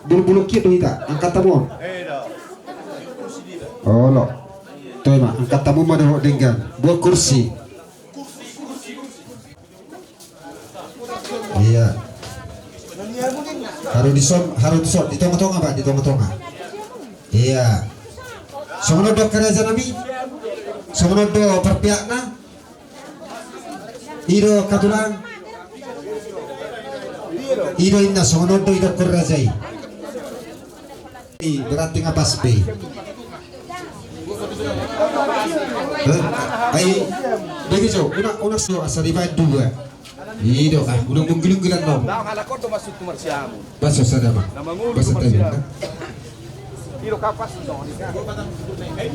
Bulu-bulu kitu ita angkat tamu. Oh lo. Tuh mah angkat tamu mah doh dengan buat kursi. Iya. Harus disom di tengah-tengah Pak, di tengah-tengah. Iya. Sono do kerajaan nami. Sono do perpiakna. Iro katulang. Iro inna sono do iro kerajai. Berarti ngapas be. Ay, begitu. Una so asa divide dua. Ido ah, udah mungkin-mungkinan dong. Baso sada mah. Baso tadi.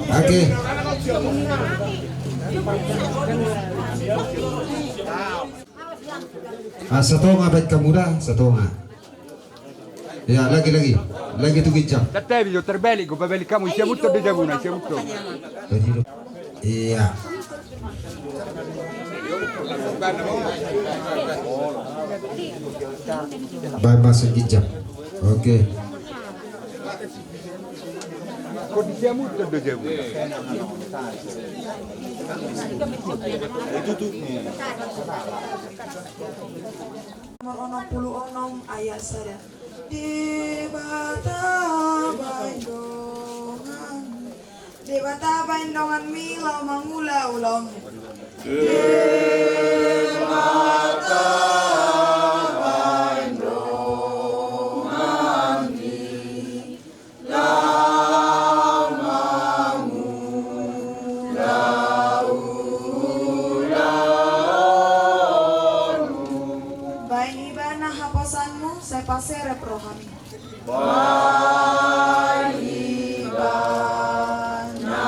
Oke. Satu ngabet kamuda, satu ngah. Ya lagi tuh gicam. Tattevi terbelico, babelicamu sia molto de jaguna, sia molto. Iya. Baik masuk gicam. Oke. Kodi sia molto de jaguna. Nomor 66 ayat sada. Debata baindongan mila mangula ulang. Debata baindongan mila mangula ulang. Baik ibana hapasanmu saya pasere prohami. Baik ibana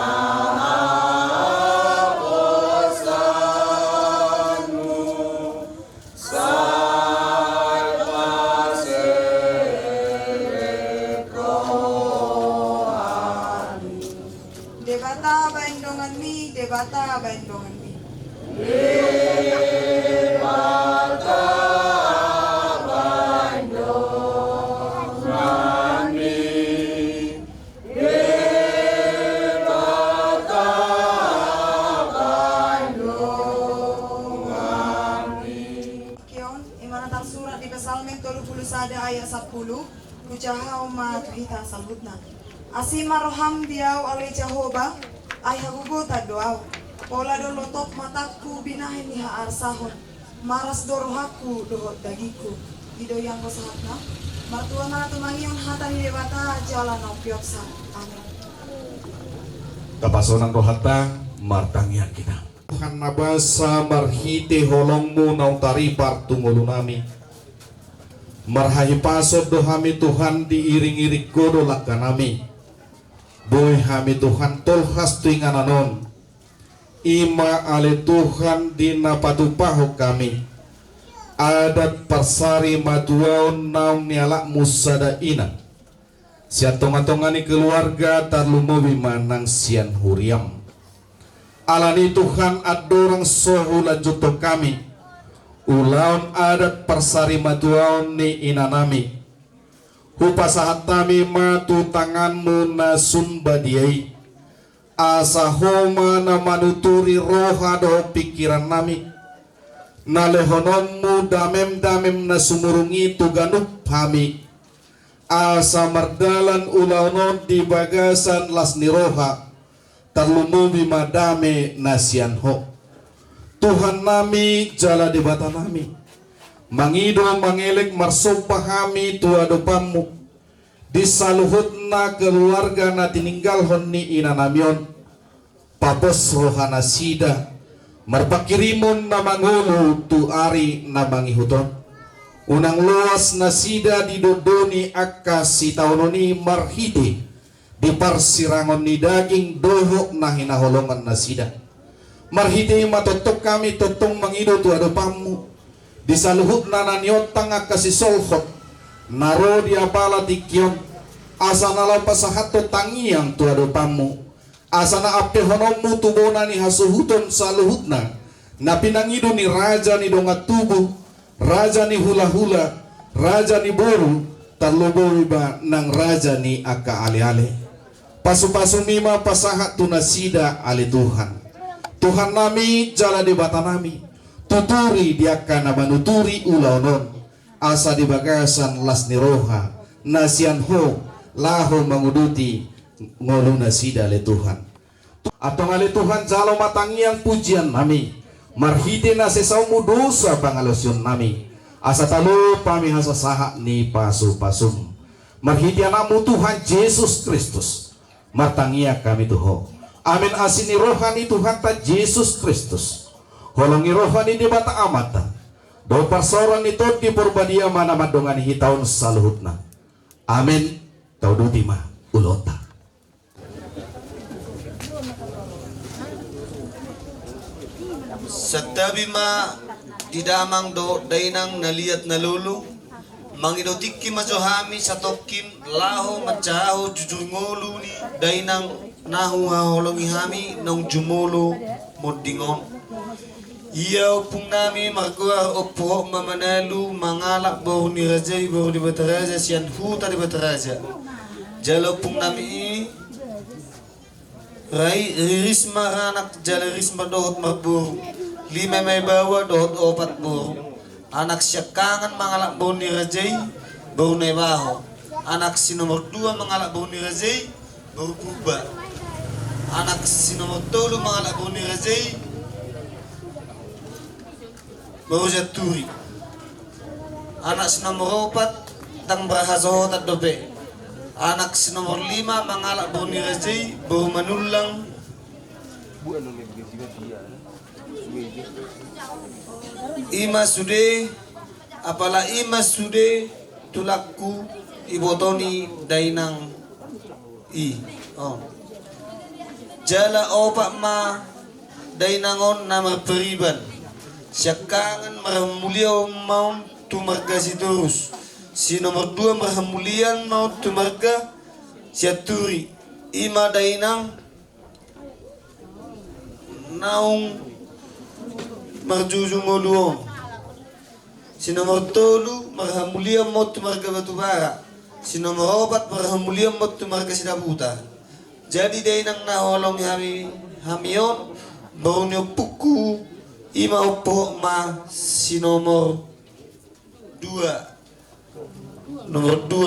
hapasanmu saya pasere prohami. Debata baindongan mi, debata baindongan mi. Debata ada ayat 10 kucaha umat kita salutna asima roham diau ale Jehovah ay hagugo tadoaw pola do lotot mataku binahin niha arsahon maras dorohaku dohot dagiku ido yang kosahatna martua mana tumangion hata ni debata jalan opioksa amin. Kapasonan rohata martangian kita Tuhan nabasa marhite holongmu nau taripar tungulunami marhahi pasod do hami Tuhan diiring-iring godo lakanami boy hami Tuhan tolhas tuingananon ima ale Tuhan dinapatupaho kami adat persari maduaon naum nialak musada ina sian tonga-tongani keluarga tarlumowi manang sian huriam alani Tuhan adorang sohu lanjuto kami ulaun adat persari matuaun ni inanami hupasahat tami matu tanganmu nasun badiai asa homa na manuturi roha do pikiran nami nalehonommu damem na sumurungi tuganup hami asa mardalan ulaunon di bagasan lasni roha tarlumumi madame nasian ho Tuhan nami jala debata nami mangido mangelek marsumpah kami tuadopamu disaluhut na keluarga na tininggal honni inanamion papos rohana sida marpakirimun na mangulu tu ari na mangihuton unang luas na sida didodoni akasi taunoni marhide di parsirangon ni daging dohok na hinaholongan na sida marhiti matotok kami totong mangido tu adopamu disaluhut na naniotang akasisolhot naro di apala tikyon asa nalaw pasahato tangiang tu adopamu asa na apehonomu tubona ni hasuhuton saluhut na pinangido ni raja ni dongat tubuh raja ni hula-hula raja ni boru terluboy ba ng raja ni aka ali-ali. Pasu-pasu mima pasahat tunasida ali Tuhan. Tuhan nami jala di bata nami. Tuturi dia kana manuturi ulaunon. Asa di bagasan las niroha. Nasian ho laho manguduti ngolu nasida ali Tuhan. Atong ali Tuhan jalo matangiang pujian nami. Marhide na sesaw mo dosa pangalosyon nami. Asa talo pamihasa saha ni pasu-pasum. Marhide na mo Tuhan Yesus Kristus. Martangia kami tuho. Amin asini rohani Tuhan ta Yesus Kristus. Holongi rohani di bata amata. Do parsoran ito di purbadia mana madongan hitaun saluhutna. Amin. Taudutima ulota. Satabi ma didamang do dainang naliat nalulu mangidotiki majohami satokim laho macaho jujungolu ni dainang nahu haholongi hami nong jumolo modingon iya upung nami margoar opo mamanalu mangalak bau ni raja bau di bataraja sian huta di bataraja jalo upung nami rai risma ranak jala risma dohot marburu lima may bawa dohot opat buru anak syakangan mangalak bau ni rajai bau na baho anak si nomor 2 mangalak bau ni rajai bau kuba anak si nomor 3 mangalak bau ni rajai bau jaturi anak si nomor 4 tang brahazo tat dobe anak si nomor 5 mangalak bau ni rajai bau manulang ima sude apala ima sude tulakku ibotoni dainang jala opak ma dainangon nama periban syakangan maramulia mau tumarga si terus si nomor 2 maramulian mau tumarga siaturi ima dainang naung marjujung ngoluong si nomor 3 marhamulia mot marga batubara si nomor 4 marhamulia mot marga sidabuta jadi dainang naholong hamion baunyo puku ima opo ma si nomor 2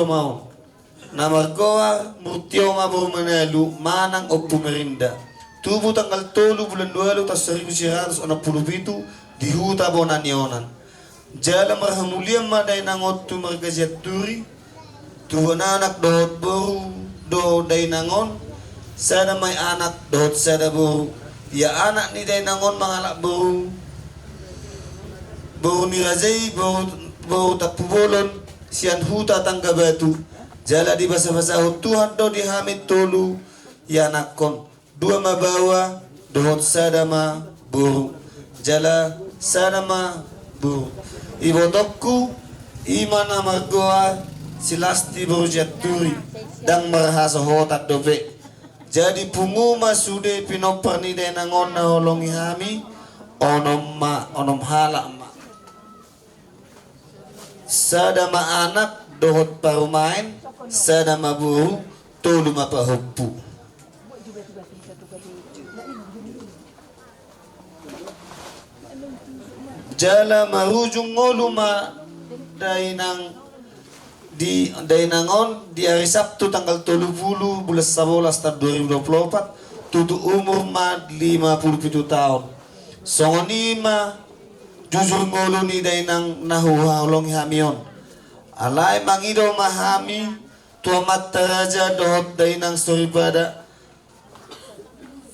mau namar goa murtio ma baru manalu manang opo merinda tubuh tanggal 3 bulan 2 tahun 1967 di huta Bonanionan. Jala marhamuliam maday nangot tu margaziat turi. Tuhan anak dohot boru do day nangon. Sada may anak dohot sada boru. Ya anak ni day nangon mangalak boru. Boru ni razay boru tapubolon sian huta tangga batu. Jala di basa-basa Tuhan do dihamid tolu ya nakon. 2 mabawa dohot sadama buru jala sadama buru ibotokku imana margoa silasti buru jaturi dang marhasa hotat dobe jadi punguma sude pinoparni denangon na holongi hami onom halak ma sadama anak dohot parumain sadama buru tolu mapahuppu jala marujung ngoluma dainang dainangon di hari Sabtu tanggal 30 bulan 11 tahun 2024 tutu umur ma 57 tahun songonima jujur ngolu ni dainang nahuhalong hamion alay mangido mahami tuamat taraja dohot dainang story pada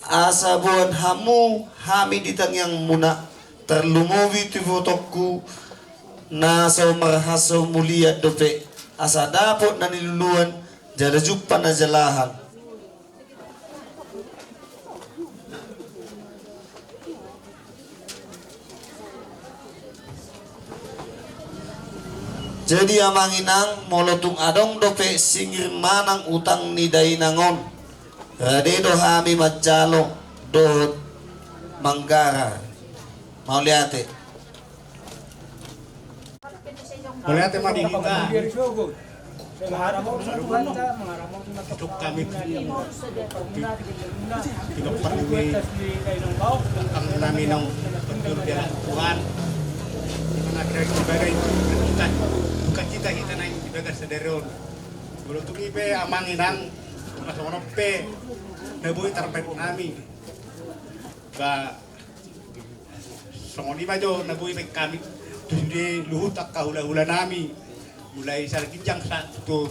asa buat hamu hami ditang yang muna terlumuwi tu fotokku nasa marhaso mulia dope asa dapot na niluluan jala jumpa na jalahan jadi amanginang molotung adong dope singir manang utang ni dainangon radedo hami majalo do manggara mau lihat Boleh ate mabingita. Untuk kami pinagpatuloy ang namin ng pagdurudera Tuhan mga bagay bukan kita na yung ibagat sa deron gulo tumipe amang inang masunod pe nabuhi tarpet namin ka songoni ba jo nabuhi pe kami terus di luhut ak kahula-hula namin mulai sa kijang sa to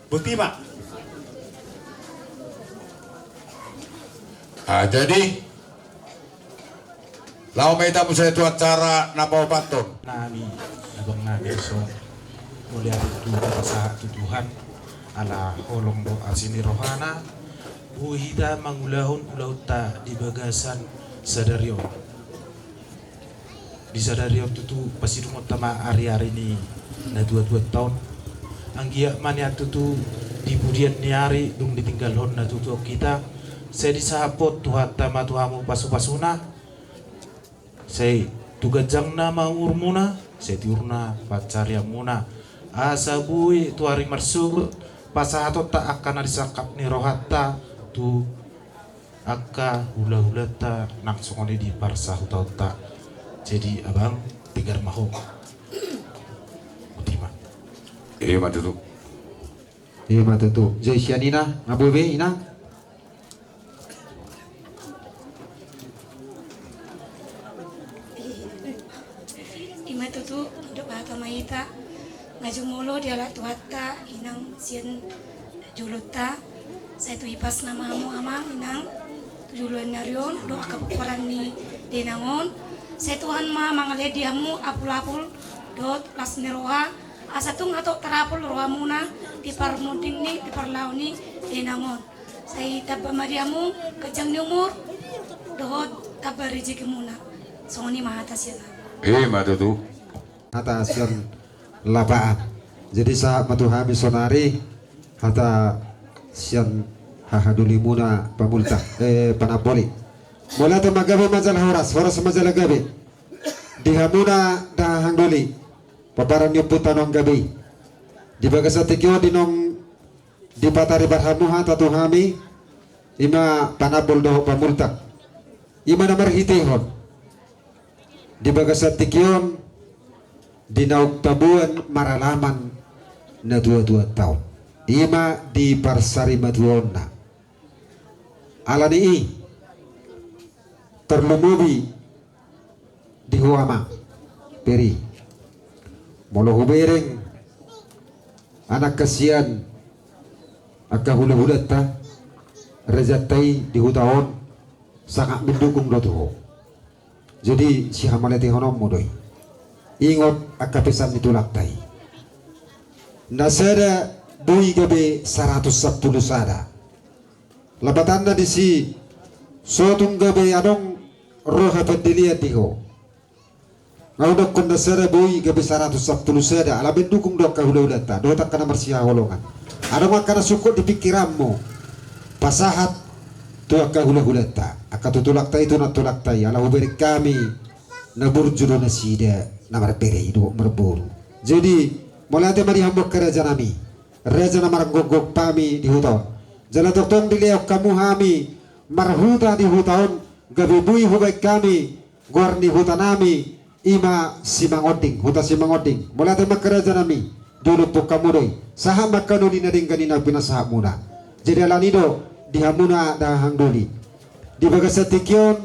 Butima. Jadi lau may tamu sa ito acara napawapaton. Nami abang nabi so mulai itu sa Tuhan ala holong do asini rohana buhida mangulahon ulauta di bagasan sadario di sadario tutu pasidungot tama ari-ari ni na 2 tahun anggia mania tutu di budian niari dung ditinggal hon na tutu kita saya disahapot tuhat tama tuhamu pasu-pasuna saya tugajang na maurmuna saya tiurna pacarya muna asa bui tuari marsub pasahato tak akan disakap ni rohata tu akka hula-hulata nangsongoni di parsa hutauta jadi abang tigar maho Butima. Matutu. Matutu. Jai sianina, ngabuwe ina. Matutu untuk bahasa maita ngajumulo dialah tuhatta inang sian juluta saya tu ipas namamu amang inang juluan narion do kapuparan ni denangon saya Tuhan ma mangale diamu apul-apul dot las neroha asatung atau terapul roha muna di parmuding ni di parlau ni denangon saya tabba mariamu kejang ni umur dot tabba rezeki muna songoni mahata siana Matutu. Hata sian lapaan. Jadi sa matuhami sonari hata sian hahaduli muna pamulta panapoli. Mula ta magabe majal horas majal gabe. Dihamuna da hangduli. Paparan yung putanong gabi. Di bagasa tikyo dinong di patari barhamuha tatuhami ima panabol do pamulta. Ima na marhitihon. Di bagasa tikyon dinaog tabuan maralaman na 2 tahun. Ima di parsari maduon na. Ala ni terlumubi di huama peri molo hubereng anak kasihan akka hula-hulat ta rezatai di hutaon sangat mendukung doto. Jadi si hamalati honom modoi ingot akka pesan itulak tai nasada bui gabe 110 sada labatanda di si sotung gabe adong roha pendiliat diho ngaudok konda sada bui gabe 110 sada ala mendukung dok kahula-hulata do tak kana marsia holongan ada makana sukut di pikiranmu pasahat tu akka hula-hulata akka tutulak tai tu natulak tai ala uberi kami naburjudo nasida namar pere itu merburu. Jadi mulai mari hambok kerja nami raja namar gogok pami di hutan jala totong diliok kamu hami marhuta di hutan gabibui hubai kami gorni hutan nami ima simangoding huta simangoding mulai kerja nami dulu pok kamu doi saham makano di nading kanina pinasahap muna jadi alanido dihamuna dahang doli di bagasatikyon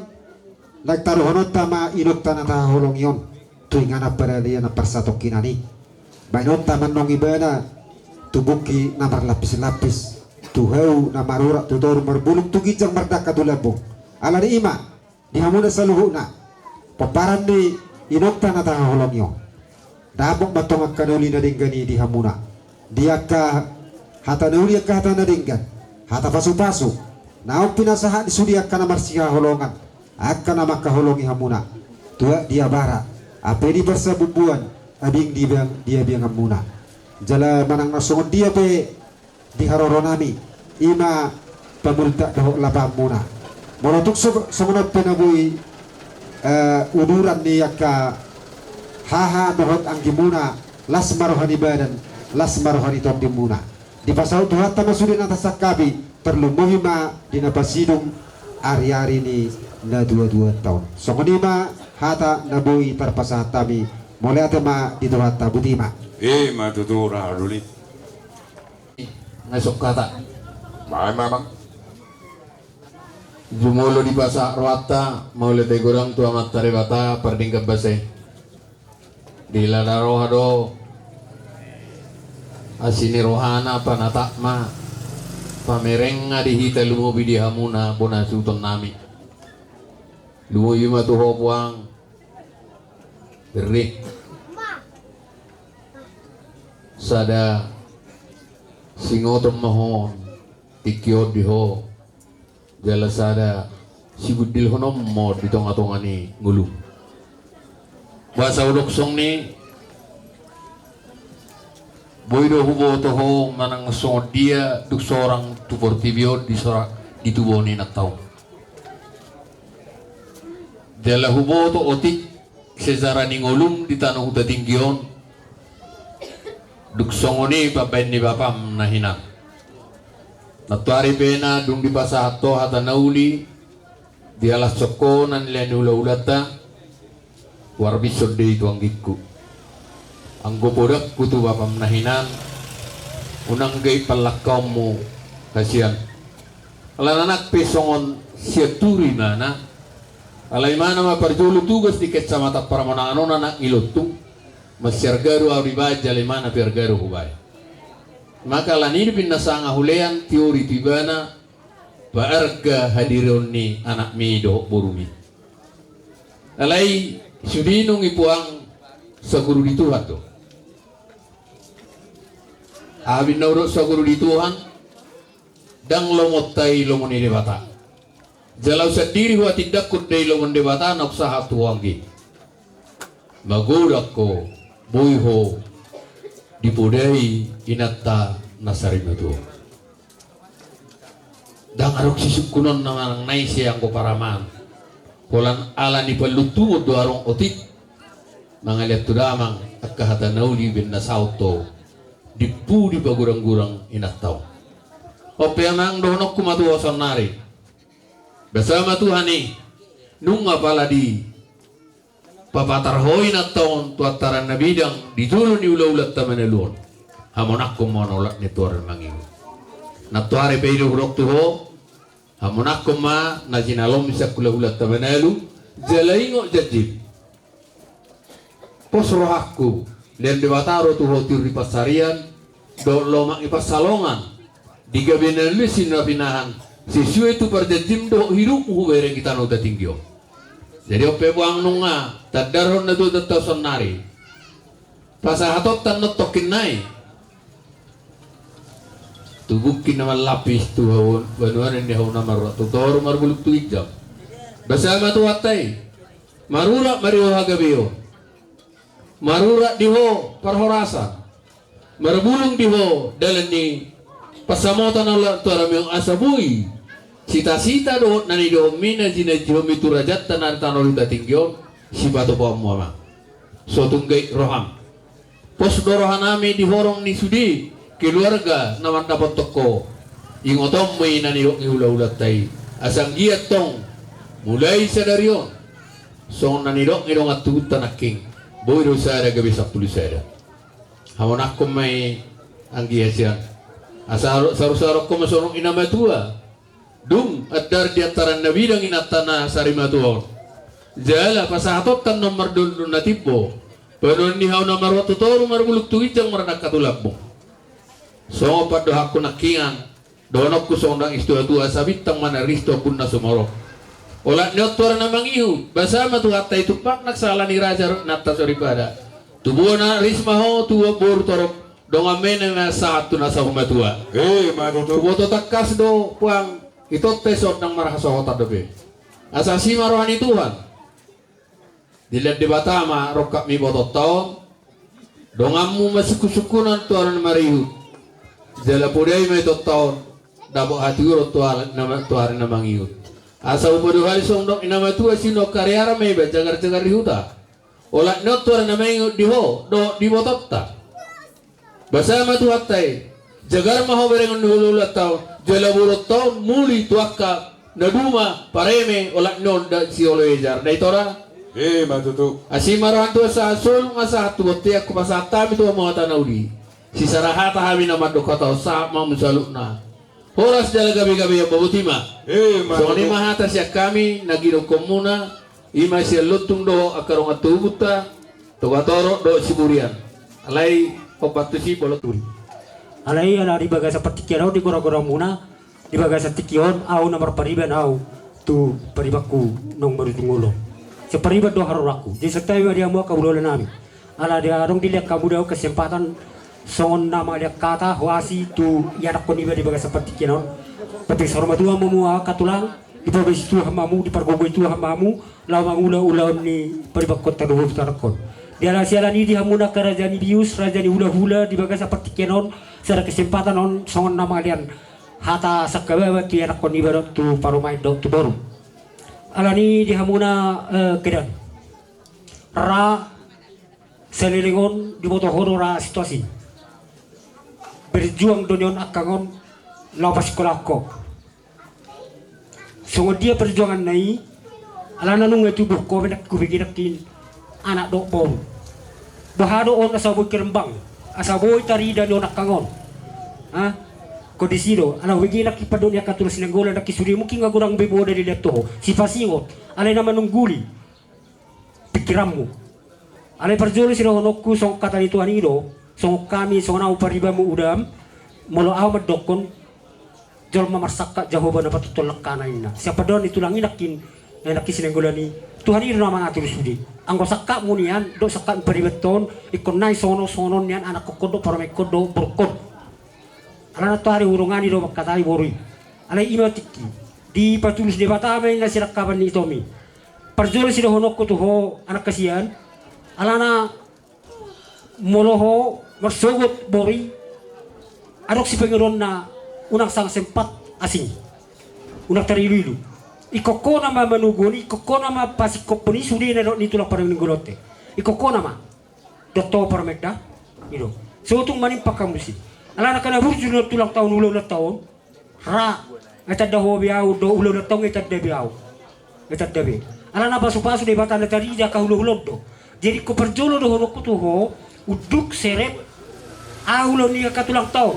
nagtaruhonot tama inok tanata holong yon tuingana pada dia na parsatok kinani bainot taman nong ibana tubuki namar lapis-lapis tuhau namarura tudor marbuluk tugijang mardaka tulabo ala ni ima dihamuna saluhuna paparan ni inok tanata holong yon dabok batong akkanuli na dinggani dihamuna diaka hata nauli akka hata na dinggan hata pasu-pasu naok pinasaha disudi akka namar siya holongan akka nama kaholongi hamuna tua dia bara apa di bersabubuan abing dia biang hamuna jala manang nasongon dia pe di haroronami ima pamulta doh lapam muna molotuk somonot penabui uduran ni akka haha dohot anggimuna las marohani badan las marohani tom dimuna di pasal tuhat tama sudin atas sakabi terlu muhima di napasidung ari-ari ni na 22 tahun songonima hata nabui terpasah tami mulai atema di tuhat tabutima matutu rahaduli. Ngasok kata Mamang. jumulo di basa rwata maule te gorang tua matare bata pardingka base di ladaro hado asini rohana panatakma pamerenga di hita lumo bidi hamuna bona suton nami lumo yuma tu hobuang beri sada singotom mahon tikiod diho jala sada sigudil honom mo di tonga-tonga ni ngulu bahasa udok song ni boydo hubo toho manang song dia duk seorang tubor tibio di sorak di tubuh ni natau jala hubo to otik sezara ni ngulum di tanah huta tinggion duk song ni papen ni bapam nahinak natuari pena dung di pasato hata nauli di alas sokonan lian ula-ulata warbisod de itu anggikku anggo bodak kutu bapam nahinan unang gay palakaumu kasihan alananak pesongon siaturi mana alay mana maparjulu tugas di kecamatan Paramonang anak ilotung masyargaru auribaja limana pergaru hubay maka lanir bin nasanga hulean teori tibana baarga hadironi anak mido borumi alai sudinung ipuang saguru di Tuhan to abin nauro saguru di Tuhan dang lomotai lomoni debata jalau sendiri wa tidak kudai lomon debata nak sahat tuanggi magurako boyho dipodai inata nasarima tu dang arok sisukunon nang nai siang ko paraman polan ala ni pelutu do arong otik mangalet tu damang akkahata nauli bin nasauto dipu di bagurang-gurang inatau ope amang donok kumatu osonari bersama Tuhani nunga paladi papatar hoi na taon tuataran na bidang di dulo ni ula-ulat tamanalun hamonak kumonolak ni tuaran mangiw natuare peido hurok tuho hamonak kuma na jinalom sa kula-ulat tamanalu jalaingo jajib posrohakku dan dewataro tuho tiri pasarian do lomak ipasalongan di gabinan lusin na pinahan sisyo itu perjajim do hidup hubereng kita no datinggyo jadi ope buang nunga tadaron na do dato sonari pasahatot tan notokin nai tubukin naman lapis tuhawon banuan ini haw na marwa tutoro marbuluk tu ijam basama tu watay marura mariho hagabiyo marura diho parhorasa marbulung diho dalan ni pasamotan na tuaram yung asabui cita-cita do nani do mina jina jihomi turajat tanar tanor datinggion si batu po muama so tunggay roham pos dorohanami di horong ni sudi keluarga naman dapat toko ingotom mo inani do ngiula-ulat tay asang giat tong mulai sa daryon so nani do ngidong atuta naking boy do sada gabi sa tulisada hamonak ko may ang giasian asaro sarusarok ko masorong inamatua dung adar di antara nabi dan inatana sarimatuon jala pasahatot tan nomor dun natipo penon ni haw nomor watu toru marbuluk tuijang maranak katulabmo so pado hakku nakingan donok ku sondang istu atu asabitang mana risto punna sumoro ola nyotor na mangihu basama tu hatta itu pak naksala ni raja natta soribada tubuana rismaho tuwa bor torok dongamene na saat tu nasa humatua Matutu. tubo takas do puang itu tesot nang marahasohota dobe asasi marohani Tuhan dilihat di batama rokak mi botot taon dongamu masih kusukunan tuaran marihu jala pudai me tot taon dabo hati uro tuaran namang iut asa upodo hali sondok inama tua sino karyara me ba jagar-jagar di huta ola not tuaran namang iut diho do di botot ta Basama tu hatai. Jagar maho berengan dulu latau. Jala bulot tau muli tuaka naduma pareme olak non da si olejar. Dai tora. Matutu. Asimaran tu sa asul ngasa tu bote aku pasata mi tu mau tanaudi. Si sarahata hami nama dokata sa mau musalukna. Horas jala gabi-gabi ya babutima. So ni mahata siya kami nagiro komuna ima siya lutung do akarong atubuta togatoro do siburian. Alai opatu si boloturi. Alai ala di baga seperti kiau di gora-gora muna di baga setikion au nomor pariban au tu paribaku nong baru tungulo. Separibat do haruraku. Jadi setai dia mau kabulolan nami. Ala dia arong dilihat kamu dah kesempatan songon nama dia kata huasi tu ya nak koni di baga seperti kiau. Tapi sorma tua memua katulang di baga itu hamamu di pargogo itu hamamu lawang ula ni paribak kota doh tarakon. Dia sialan ini dihamuna kerajaan bius rajani hula-hula di baga seperti kenon secara kesempatan on songon nama alian hata sakabawa tu anak kon ibarat tu parumai dok tu baru alani dihamuna kedan ra selilingon di motohoro ra situasi berjuang donyon akangon lawas kolako songon dia perjuangan nai alana nung itu buh ko benak ku bigirakin anak dok baru bahado on asaboy kerembang asaboy tari dan onak kangon ha kondisi do ana wigi nak ipadon ya katulus nanggola nak kisuri mungkin ngagurang bebo dari leto si pasingot alay naman nungguli pikiranmu alay parjolo sino honokku song kata itu anido song kami song na upariba mu udam molo aw madokon jol mamarsaka jahoban dapat tutulak kanaina siapa don itu lang inakin na kisinanggola ni Tuhan ini nama ngatur sudi. Anggo sakak munian do sakak peribeton ikon nai sono nian anak kokodo para mekodo berkod. Alana to hari urungan do makatari borui. Alai imatiki di patulus debata ame na sirakaban ni Tomi. Parjol sida honok ko to ho anak kasihan. Alana moloho marsogot bori. Adok si pengeron na unang sang sempat asing. Unak tarilu. Ikoko nama manuguni, ikoko nama pasikopuni sudi na ni tulak parang ninggolote. Ikoko nama dotto parmekda, ilo. So tung manim pakamusi. Ala na kana burju na tulak taon ulo na taon. Ra, ngata daho biau do ulo na taon ngata biau. Ngata dabe. Ala na pasu-pasu de bata na tari ja ka ulo do. Jadi ko perjolo do hono kutu ho uduk serep aulo ni ka tulak taon.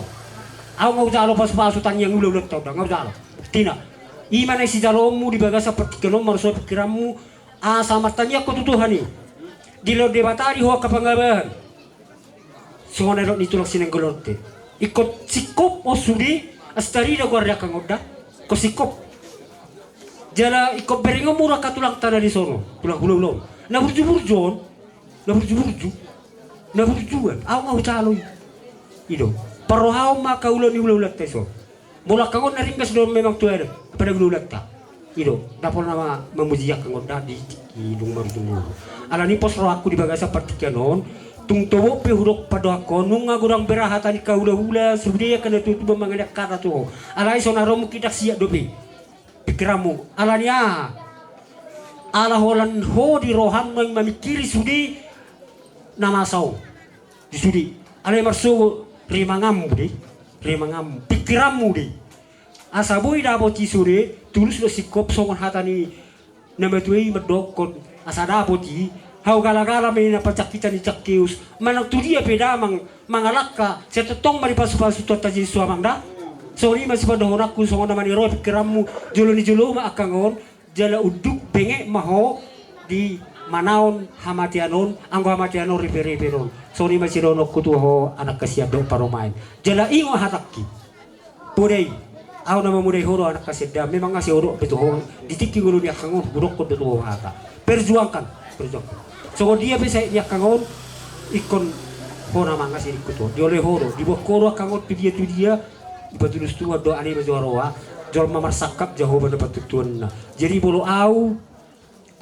Au ngau jalo pasu-pasu tanyang ulo na taon, ngau jalo. Tina. Imana si jalomu di baga seperti kenom maruso pikiranmu sama tanya ko tutuhani dilo debatari ho kapangabahan songonero ni tulak sinenggolote ikot sikop o sudi astari da guarda kangoda ko sikop jala ikop beringo mura katulang tanah di sono tulang hululong na burju aw ngau caloy ido parohaw maka ulo ni ulat teso mula kangon naringgas do memang tuere pada gulat ta ido dapol nama memujiak kangon di hidung marungu ala ni pos aku di baga seperti kanon tung towo pe hurok pada konung ngagurang berahatan ka hula-hula sudia kana tutu memangadak kata tu ala isona romu kita siap dobe pikiramu ala nia ala holan ho di rohan yang memikiri sudi nama sau di sudi ala marso rimangam pikiranmu deh asaboy dapoti sore tulus lo sikop songon hatani nama tuai medokon asa dapoti hau gala-gala may napacak kita ni Cakius manang tudia peda mangalaka setetong mari pasu-pasu tota jadi suamang da sorry masih pada honaku songon nama ni roh pikiranmu jolo ni jolo ma akangon jala uduk benge maho di manaon hamatianon anggo hamatianon ripe-riperon sorry masih rono kutuho anak kasiap do paromain jala ingo hataki pudai aw nama mudai horo anak kasiap memang ngasih horo betul ditiki guru dia kangon buruk ko betul hata perjuangkan so dia bisa dia kangon ikon hona mangasih ikuto diole horo di bokoro kangon dia tu dia ibadulus tu do ani majoroa jol mamarsakap jahoban dapat tutuan jadi bolo aw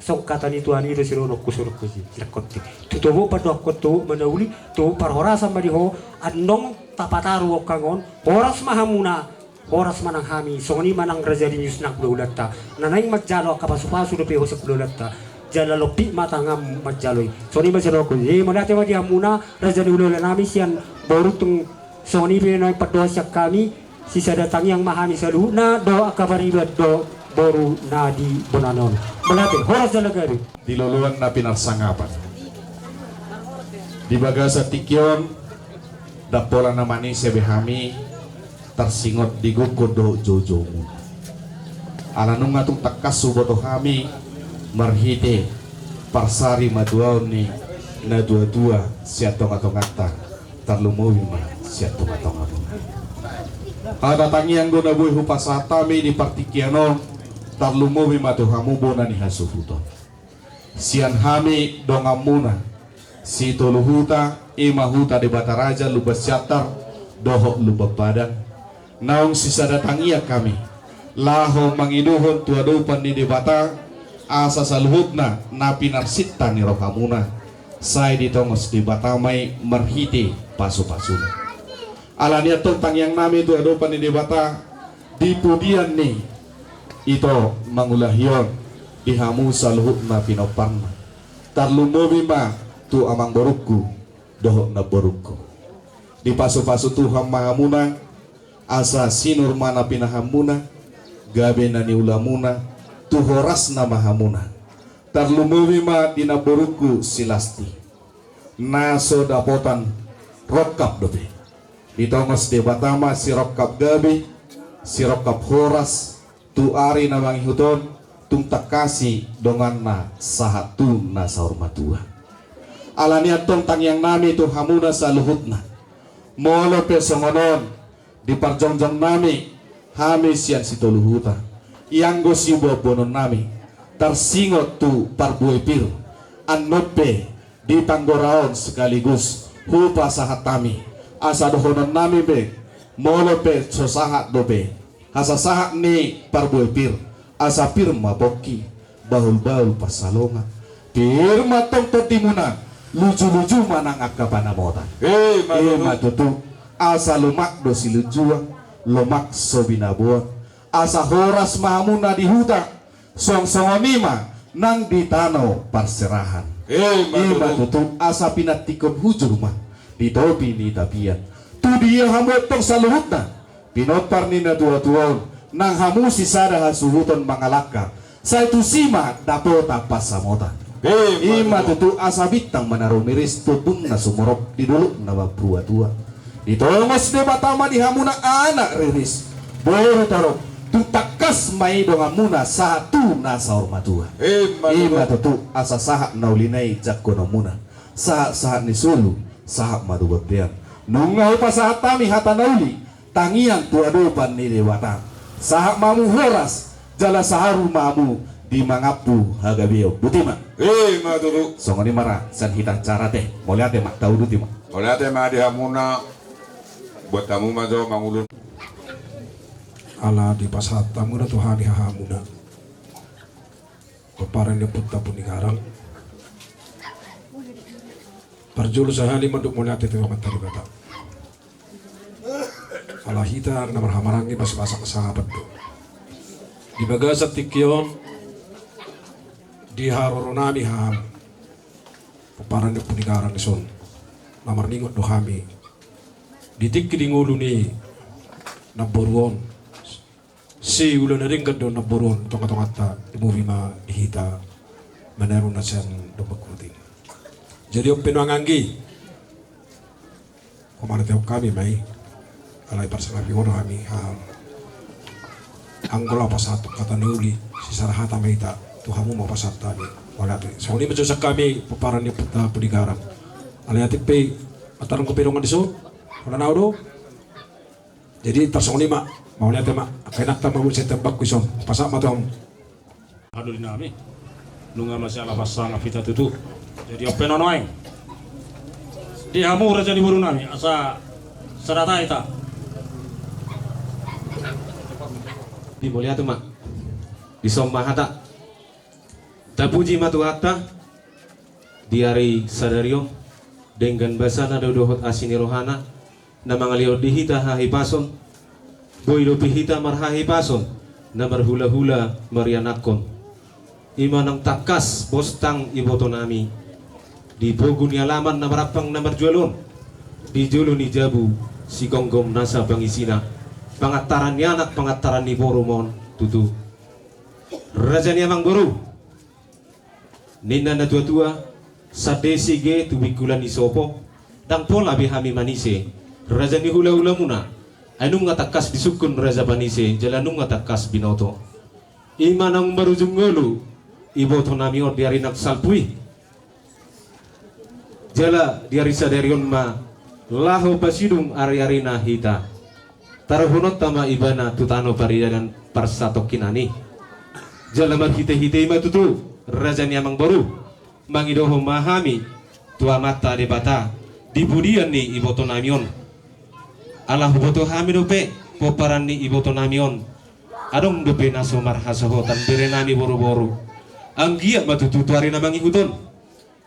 sok kata ni tuan itu sirono kusur kusi lekotti tutobo pada koto manauli to parhora sama diho andong tapataru kangon horas mahamuna horas manang hami songoni manang raja di nyusnak bululatta nanay majalo kapasu-pasu do peho sa bululatta jala lopi matangam majaloi soni masiroko ye malate wadi hamuna raja ulo nami sian baru tung soni pinoi padoa syak kami sisa datang yang mahani saluna do akabari do baru nadi bonanon malate horas jalagari diluluan na pinarsangapan di bagasa tikyon dapola namani sebehami tersingot di gukodo jojomu alanung atung takas suboto kami marhite parsari maduaw ni na dua-dua siatong atongata tarlumowi ma siatong atong ada tangiang guna buhi hupasatami di partikiano tarlumowi matuhamu bona ni hasuhuto sian hami dongamuna si toluhuta imahuta di bataraja lubas syatar dohok lubak badan naung sisa datangia kami laho mangiduhon tuadupan ni debata asa saluhutna napi narsita ni rohamuna say ditongos di batamay marhiti pasu-pasuna alania tentang yang nami tuadupan ni debata di pudian ni ito mangulahyon dihamu saluhutna pinoparna tarlumobi ma tu amang borukku dohok na borukku di pasu-pasu Tuhan mahamuna asa sinur mana pinahamuna gabe nani ulamuna tuhoras na mahamuna tarlumuwi ma dinaburuku silasti naso dapotan rokap dobe ditongos de batama si rokap gabe si rokap horas tu ari na mangihuton tung takasi dongan na sahatu na saurmatua alania tong yang nami tu hamuna saluhutna molo pesongonon di parjongjong nami hami sian sitoluhuta yang gosibo bonon nami tersingot tu parbuepir anope di tanggoraon sekaligus hupa sahatami asa dohonon nami be molope sosahat dobe asa sahat ni parbuepir asa pirma boki bahul-bahul pasalonga pirma tong totimuna lucu-lucu manang akapana mota matutu asa lumak dosi lujuang lomak sobinabuan asa horas mahamuna di huta song-songonima nang ditano parserahan ima tutup asa pinatikon hujur mah di topi ni tapian tu dia hamotong saluhutna pinopar ni na tua-tua nang hamu sisada hasuhuton mangalaka sa itu sima dapota pasamota ima tutup asa bitang manarumiris tutun na sumurok di dulu na baprua-tua ditongos de batama di hamuna anak riris boru tarok tu takas mai dongamuna satu na saurmatua ima tutu asa sahat naulinai jakonomuna sahat ni sulu sahat madubakdean nungau pasahat tami hata nauli tangian tuadopan ni dewata sahat mamu horas jala saharu mamu di mangapu hagabio butima tutu songoni mara san hitan cara teh moliate mak tau dutima moliate ma di hamuna buat tamu mazo mangulun ala di pasat tamu na Tuhan di hahamuna keparan dia putta punigarang parjulu sahali manduk moliate tu matari bata ala hita na marhamarangi pas-pasak sahabat tu di bagasa tikyon di harorunami ham keparan dia punigarang ison namar ningot do kami ditik di ngulu ni naboruon si ulo na ring kado naboruon tonga-tongata imuwi ma ihita manero na siyan dumakutin jadi yung pinuanganggi kumanatiyok kami may alay parsangabi ko na kami anggola pasato kataniuli si sarahata may ita tuhamu mo pasata ni wala so ni majusak kami paparan ni puta pudigarang alay atik pay atarang ko pinungan diso wala na udo jadi tersongli mak mau lihat mak kainak ta mau saya tembak kuison pasak matom hadu dinami nunga masih ala pasang afita tutu jadi open onoy di hamu raja di buru nami asa serata ita di mulia tu mak di somma hata tapuji matu hata di hari sadario dengan basana dodohot asini rohana na mga liod dihita hahipason boy do pihita marhahipason na marhula-hula marianakon imanang takas bostang iboto nami di bogun alaman na marapang na marjualon di julo ni jabu si gonggom nasa bangisina pangataran ni anak pangataran ni boromon tutu raja ni amang boru nina na tua-tua sa desige tubikulan ni sopo dang pola bihami manise raja ni hula-hula muna anong nga takas disukun raja panise jalanong nga takas binoto imanang marujung ngolu iboto nami on diari naksalpui jala diari sadarion ma laho pasidung ari-ari na hita taruhunot tama ibana tutano paridan parsatok kinani jala marhite-hite ma tutu raja ni amang baru mangidoho mahami tua mata de bata dibudian ni iboto namion alah boto hami dope poparan ni iboto namion adong dope naso marhasahotan bere nami boru-boru anggia matututu hari namang ihuton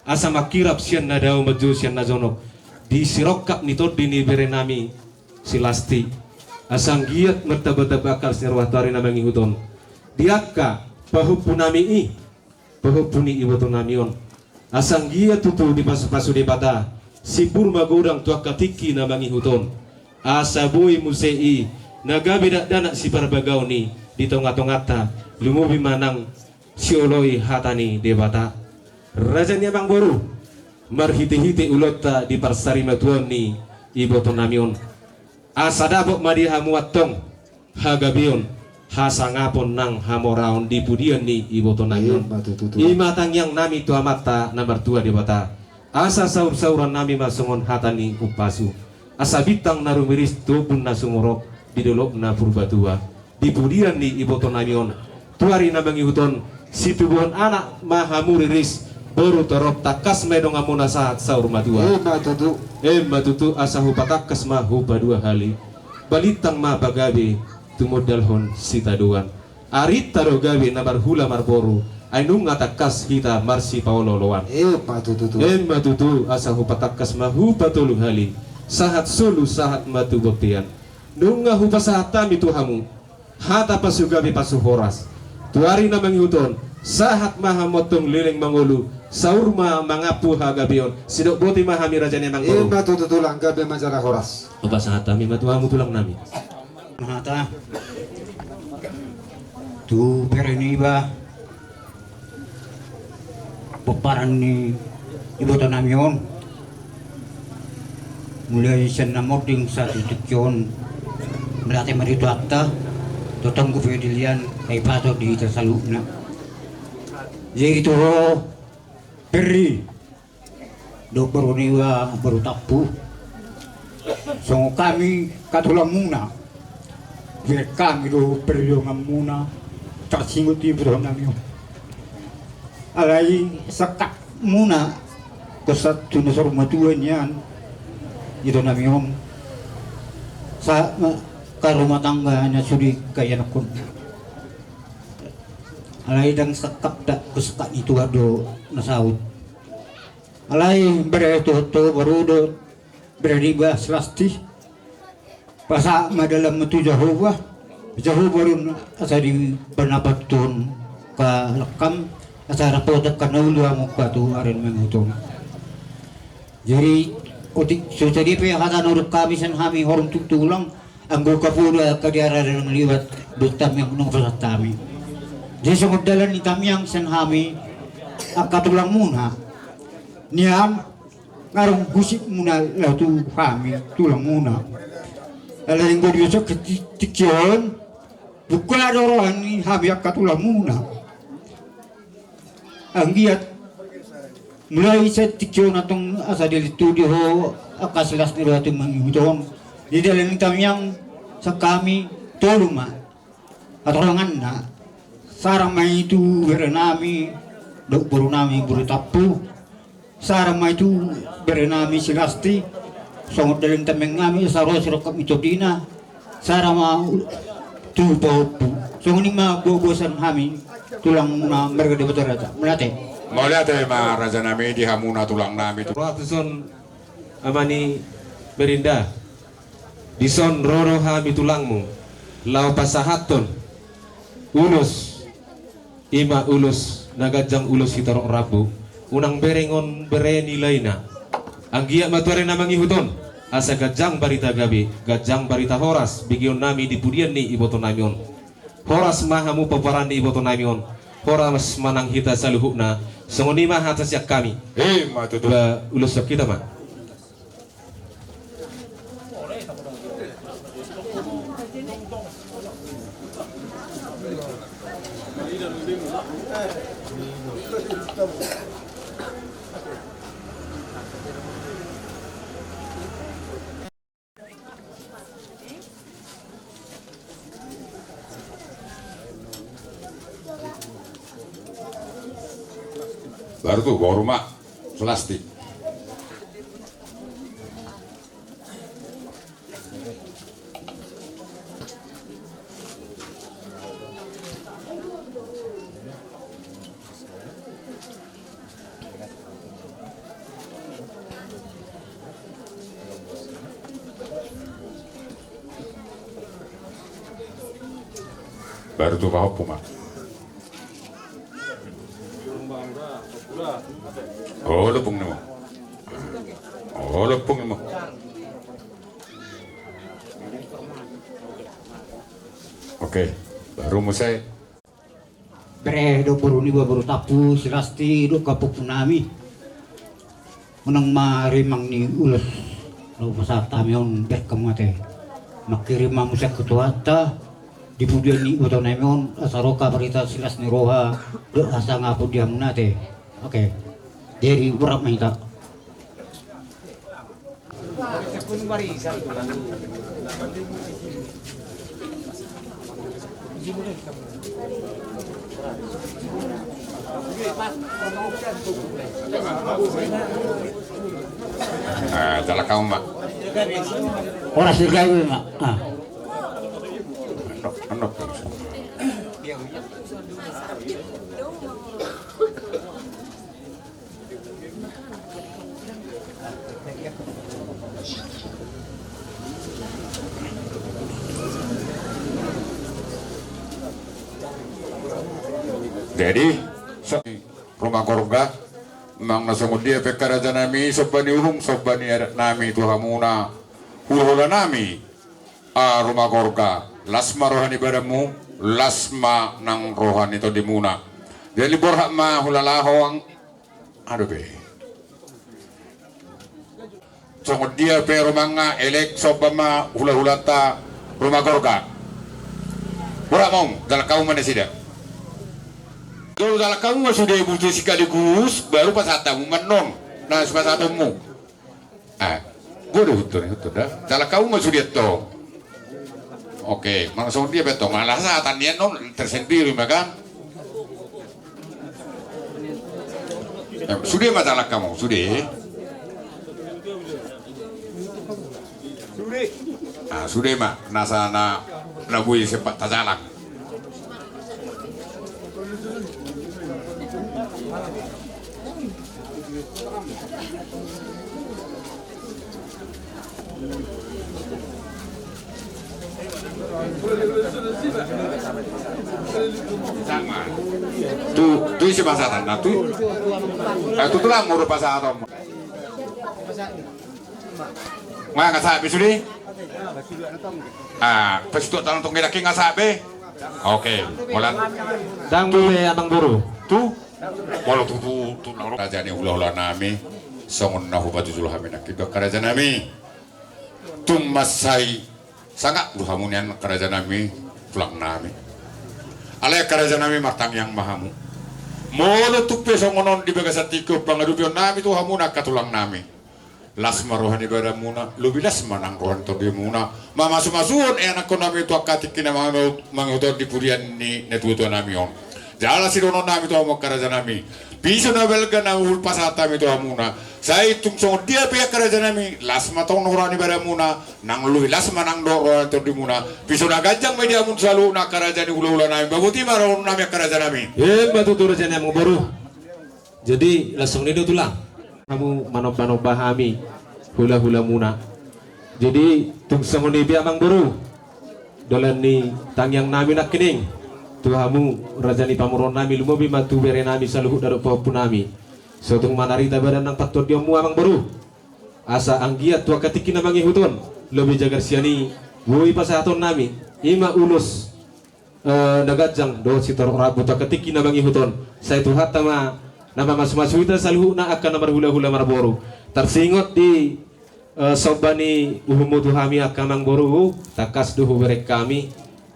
asa makirap sian na daw maju sian na zonok di sirokap nito dini bere nami silasti asang giat mertabata bakal sirwah hari namang ihuton diaka pahupu nami pahupu ni iboto namion asang giat tutu di pasu-pasu di bata si purma godang tua katiki namang ihuton asa bui musei nagabe dana si parbagaw ni di tonga-tongata lumubi manang sioloi hatani debata raja ni abang boru marhiti-hiti ulota di parsari matuan ni iboto namion asa dabok madi hamuatong hagabion hasangapon nang hamoraon di pudian ni iboto namion imatang yang nami tua mata nomor 2 debata asa saur-sauran nami masungon hatani upasu asa bitang narumiris tupun nasungorok di dolok na purbatua di pudian ni iboto namion tuari nabang ihuton si tubuhan anak mahamuriris baru terop takas medong amuna saat saur madua matutu asa hupatakas ma hupa 2 hali balitang ma bagabe tumodalhon sitaduan arit taro gabe nabar hula marboru ainung ngatakas hita marsi paololoan matutu asa hupatakas ma hupa 3 hali sahat sulu sahat matu buktian nunga hupa sahat tami tuhamu hata pasugabe pasuhoras tuari na mangyuton sahat maha motong liling mangulu saurma mangapu hagabion sidok boti mahami raja ni mangulu tutulang gabe majara horas opa sahat kami matuamu tulang nami mahata tu pereniba peparan ni iboto namion mulai senamoding satu tukyon melatih maritu akta totong ku pedilian kay pato di tersalukna jadi itu peri do beruniwa baru tapu so kami katulang muna biar kami do perjuangan muna tersingut di bro nami alai sekak muna kesat tunasor matuan yan itu nami sa rumah tangga na suri kaya nakon alay dang sakap da kuska itu ado nasaud alay bereto to barudo beriba slasti pasa madalam metu Jehovah ron asa di panapatun ka lakam asa rapotak kanulu amo batu aren mengutong jadi otik so jadi pe hata nurut kami san hami horum tutulang anggo kapula kadiara ng liwat dutam yang nung kami. Jadi sungguh dalan ni kami yang senhami akatulang muna niam ngarong gusik muna latu kami tulang muna. Alain go diyo ketikyon bukla dorohan ni hami akatulang muna. Ang giat mulai sa tikyon atong asa dilitudio ho akasilas ni ratu mangihutong di dalam kami yang sekami toluma atau rangan na sarang may itu berenami dok baru nami buru tapu sarang may itu berenami silasti songot dalam tameng ngami saros rokap itu dina sarang ma tu popu songot ni ma gogosan kami tulang na mereka di betul Melate ma raja nami di hamuna tulang nami tu son amani berinda dison roro hami tulangmu lau pasahaton ulus ima ulus nagajang ulos hitarong rabu unang berengon bere nilayna anggiya matuare namang ihuton asa gajang barita gabi gajang barita horas bigyon nami di pudian ni iboto namion horas mahamu paparan di iboto namion horas manang hita saluhukna songonima hatas yak kami matutu ulos yak kita mah baru tuh bawa rumah plastik. Baru tuh kau puma. Oh lepung nih, oh lepung nih. Oke, baru musai. Bere do baru ni baru tapu silasti do kapupunami. Menang marimang ni ulos lo pasata mion ber kamate. Makirim mamusak ketuata di pudian ni uto namion asaroka berita silas ni roha do asa ngapu dia munate. Oke. Dari berapa minta? Jalan kamu mak. Orang segala mak. Anak. Jadi rumah korga mang nasungod dia pekaraja nami sobani uhum sobani nami tuhamuna hula nami rumah korga lasma rohani badamu lasma nang rohani to dimuna jadi borhak ma hulalahong aduh be sungod dia pe rumanga elek sobama hula-hulata rumah korga borhak mau dalam kaum mana sida. Kalau dalam kamu sudah butuh sekaligus, baru pas hatamu menon, nah pas hatamu, gue udah hutur dah. Dalam kamu sudah to, oke, langsung dia betul, malah saat dia non tersendiri, makan. Sudah masalah kamu, sudah. Sudah mak, nasana nabui sempat tajalan. Tu isi pasatan, nah tu lah muru pasatan. Nggak sabi sudi? Pas itu tanong tong laki nggak sabi? Oke, mulai. Dang bube anang buru. Tu, walau tu raja ni ulah nami, songon nahu batu juluh kami nak kita kerajaan nami. Tum masai sangat luhamunian kerajaan nami pulang nami. Alay kerajaan nami martang yang mahamu. Molo tupe songonon di bagasatiko pangadupion nami tu hamuna katulang nami. Lasma rohani badamuna, lubilas manang rohan to di muna. Mamasumasuon anak ko nami tu akatik kina mangutot di purian ni netuto nami on. Jala sidono nami tu hamok kerajaan nami. Piso na belga na ulpasata mi tu hamuna. Saya tungsong dia pihak kerajaan nami. Lasma tong rohani badamuna, nang lubi lasma nang rohan to di muna. Piso na gajang media mun selalu na kerajaan ula-ula nami. Babuti maron nami kerajaan nami. Batu turun jana yang baru. Jadi langsung nido tulang. Kamu manob-manob bahami hula-hula muna. Jadi tungsong ni biamang baru. Dolan ni tangyang nami nak kining. Tuhamu rajani pamuron nami lumobi matu bere nami saluhut daruk papu nami. Sotung manarita badan nang patut dia mu amang baru. Asa anggiat tua katiki namangi huton. Lebih jagar siani woi pasaton nami. Ima ulus nagajang do sitor rabu tua katiki namangi huton. Saya tuhat tama nama mas-mas wita saluhut na akan namar hula-hula marboru. Tersingot di sobani uhumu tuhami akamang boru takas duhu berek kami.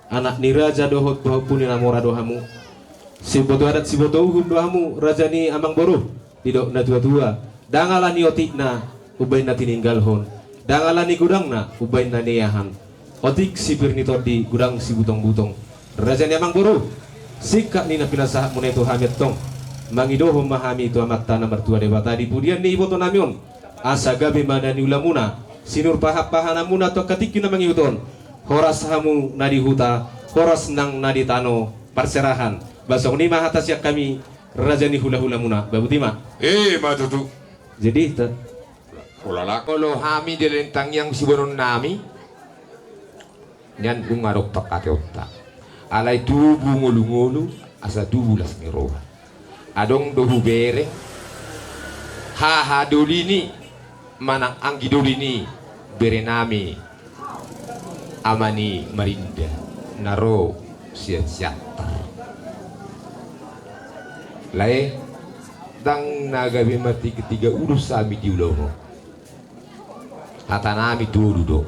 Anak ni raja dohot bahupuni namora dohamu si bodo adat si bodo uhum dohamu raja ni amang boruh didok na tua-tua dangalan ni otik na ubain na tininggal hon dangalan ni gudang na ubain na niyahan otik si birni todi gudang si butong-butong raja ni amang boruh sikak ni na pinasahak mo na ito hamit tong mangidohom mahami ito amat tanah mertua dewata di pudian ni iboto namyon asa gabi mana ni ulamuna sinur pahap-pahanamuna to katikin na mangiuton horas hamu nadi huta, horas nang nadi tano perserahan. Basok ni mahatas yak kami raja ni hula-hula muna. Babutima. Matutu. Jadi ulala kalau hami dilentang yang sibonon nami nyan ungarok pakate otta. Alai tubu ngulu-ngulu asa tubu las ngeroha. Adong dohu bere. Ha dolini manang anggi dolini bere nami. Amani Marinda naro siat-siatar lae dang nagabi mati ketiga urus sami di ulomo hatanami tududo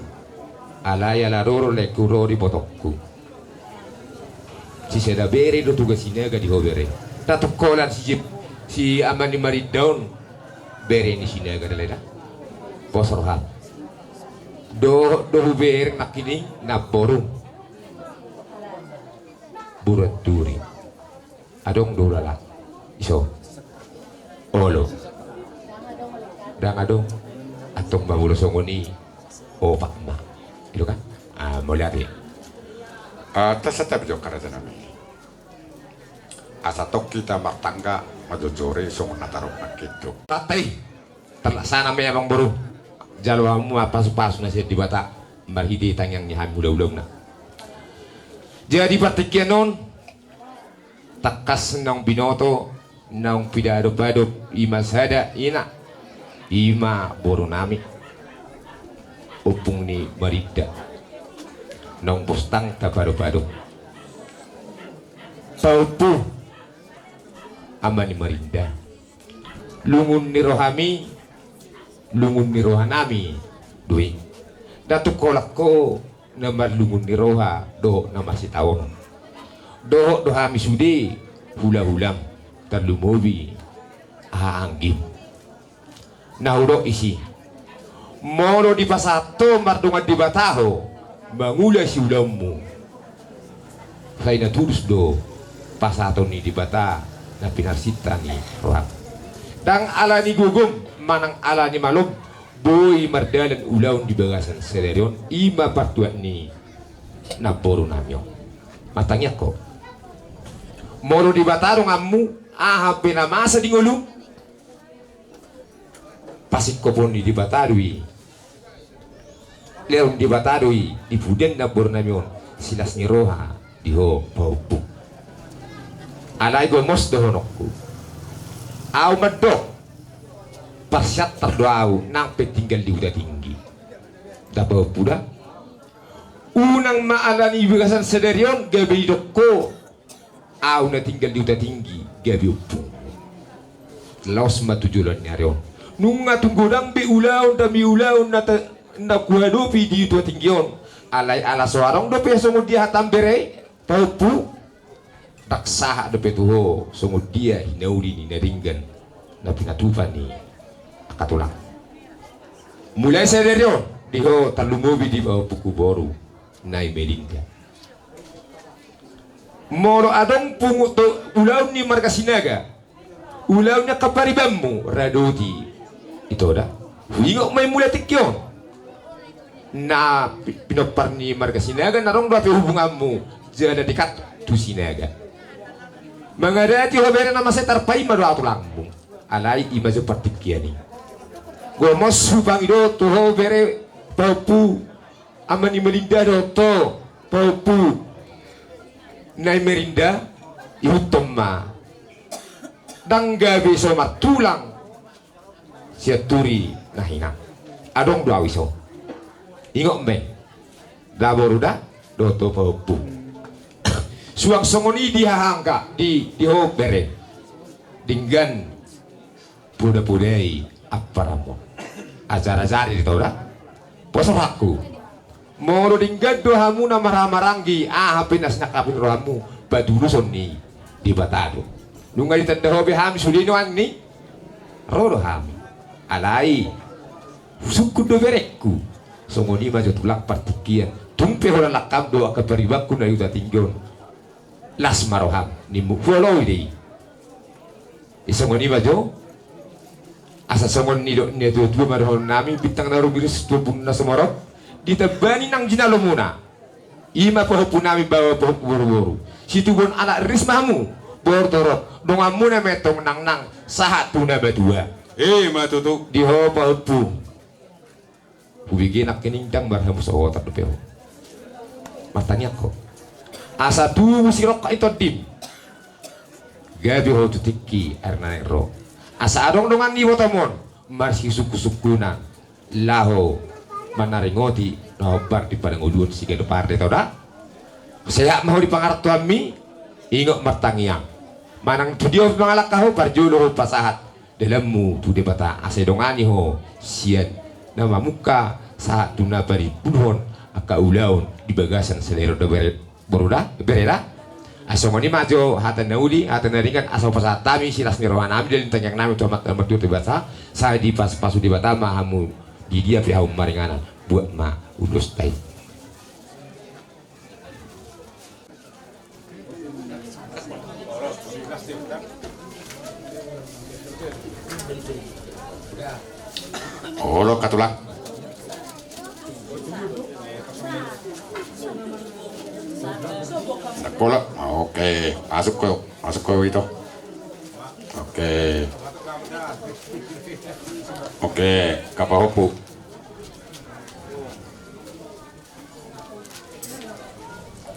alaya laroro le kurori potokku si seda bere do tugas sinaga di hobere tatokolan si Amani Marindaun bere ni sinaga daleda posorohan do huber nakini naporung burat duri adong dolala iso olo dang adong atong bamulo songoni o pakma itu kan mau lihat ya tasata bijo karaja nami asa tok kita martangga majojore songon natarok nakitu tatai terlaksana me abang baru jalwamu apa supas nasi di bata marhidi tangyang nyahan ulam na jadi patikianon takas nang binoto nang pidado-pado ima sada ina ima boronami upung ni Marida nang postang tapado-pado paupu Amani Marinda lungun ni rohami lungun ni roha nami duing datu kolak ko nama lungun ni roha do nama si tawon do hami sudi hula-hulam terlumobi aanggim nahudo isi moro di pasato mardungan di bataho mangula si ulammu saya na tulus do pasato ni di bata na pinarsita ni roha dang ala ni gugum manang ala ni malum boy mardalan ulaun di bagasan selerion ima partuat ni naboru namyo matangnya ko moro di batarong ammu aha penamasa di ngulung pasik ko pon di batarui leon di batarui di puden naboru namyo silas ni roha di ho paupu alai gomos dohonokku au medok pasyat terdoau nang tinggal di udah tinggi dapat pula unang maalani bagasan sederion gabi dokko au na tinggal di udah tinggi gabi upung laos matujulan nyarion nunga tunggodang be ulaun dami ulaun na kuado di udah tinggion alai ala soarong do pe songo dia hatam bere taupu taksaha do pe tuho songo dia hinauli ni naringgan na pinatupan ni katulang mulai sederio diho talungobi di bawah buku boru nai Melinda moro adong pungut to ulau ni markasinaga ulau nya kaparibammu radoti itu dah ingok mai mulai tikyo na pinopar ni markasinaga narong dua hubunganmu jada dekat tu sinaga mengadati hobere nama saya tarpai madu atulangmu alai imajo partikiani gomos hubang itu tuh bere paupu Amani Melinda do to paupu nai merinda ihutom ma danggabi so matulang siya turi nahina adong dua wiso ingok me daboruda doto paupu suang songoni dihahangka di hobere dinggan puda-pudai aparamo acara-acara di tauda posok aku moro dinggan dohamu na maramarangi hapinas na kapin rohamu baduluson ni di batado nunga ditanda hobi hami sulino ang ni roro hami alai suku do berekku songoni majo tulak partikian tumpe hola lakam do akaparibaku na yuta tinggon las maroham ni mukolo ide isongoni majo asa songon ni do ne do dua marohon nami bintang naru biris tubun na somoro ditebani nang jinalo muna ima pohopu nami bawa pohopu buru-buru situ bon anak rismamu bortorok dongamu na metong nang sahat tuna badua matutu di ho pohopu ubigi nak kiningdang barhamu sa otak do pero matanya ko asa tu sirok ito dim gabi ho tutiki arna ro asa adong dongan ni botamon marsi suku-sukuna laho manaringoti nobar di padang ulun si kedo parde tau dah saya mau di pangarap tuami ingok martangiang manang tudio mangalak kau parjolo pasahat dalammu tu debata ase dongani ho sian nama muka saat tuna bari punhon aka ulaun di bagasan selero do beruda berera asongoni majo hatan naudi hatan naringan asal pasatami silas nirwana ami dalin tanyang nami tu amat nomor 2 bahasa saya di pasu di batama hamu di dia pihau maringana buat ma ulus tai lo katulang Pola, oke, masuk ke itu, oke, kapal hopu,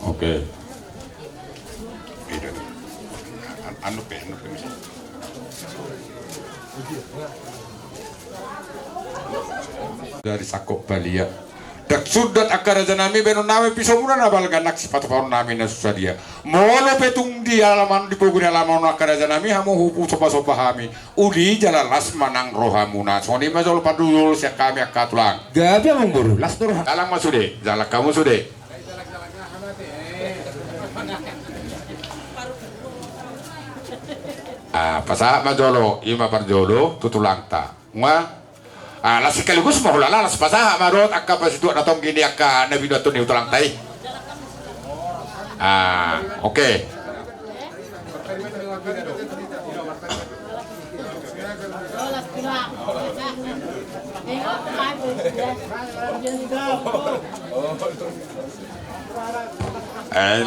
oke, anu pe, dari sakop balia. Dak sudat akar janami beno nami pisomuna nabal ganak sipatu paun nami na susadia molo petung di alaman di poguni alaman akar janami hamu hupu sopa hami udi jalan las manang rohamuna soni majol padul siak kami akatulang gabi among buru las tur dalang masude jalak kamu sude pasa majolo ima parjolo tutulang ta nga las sekaligus mau lala las pasah marot akka pas itu datang gini akka nabi datun ni utulang tai oke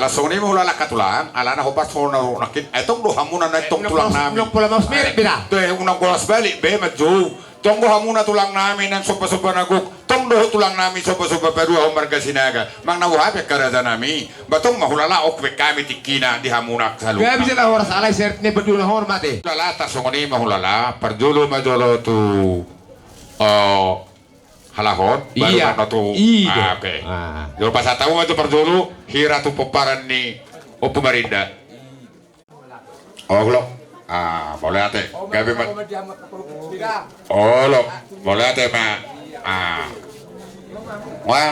langsung ni mau lala katulang alana hopas hono nakin etong do hamuna na etong tulang nami nyok pola mas mirip bida tuh unang bolas balik be maju tonggo hamuna tulang namin ng sopa-sopa naguk tongdo tulang namin sopa-sopa padua marga sinaga mang nawahap karaza nami batong mahulala okwe kami tikina di hamuna salu kaya bisa lah oras alay sert ni berdua hormati lala tasongoni mahulala parjulo majolo tu halahon iya tu oke jolo pasatamu itu parjulo hira tu peparan ni Opemarinda lo boleh ate gabi mat lo boleh ate ma wah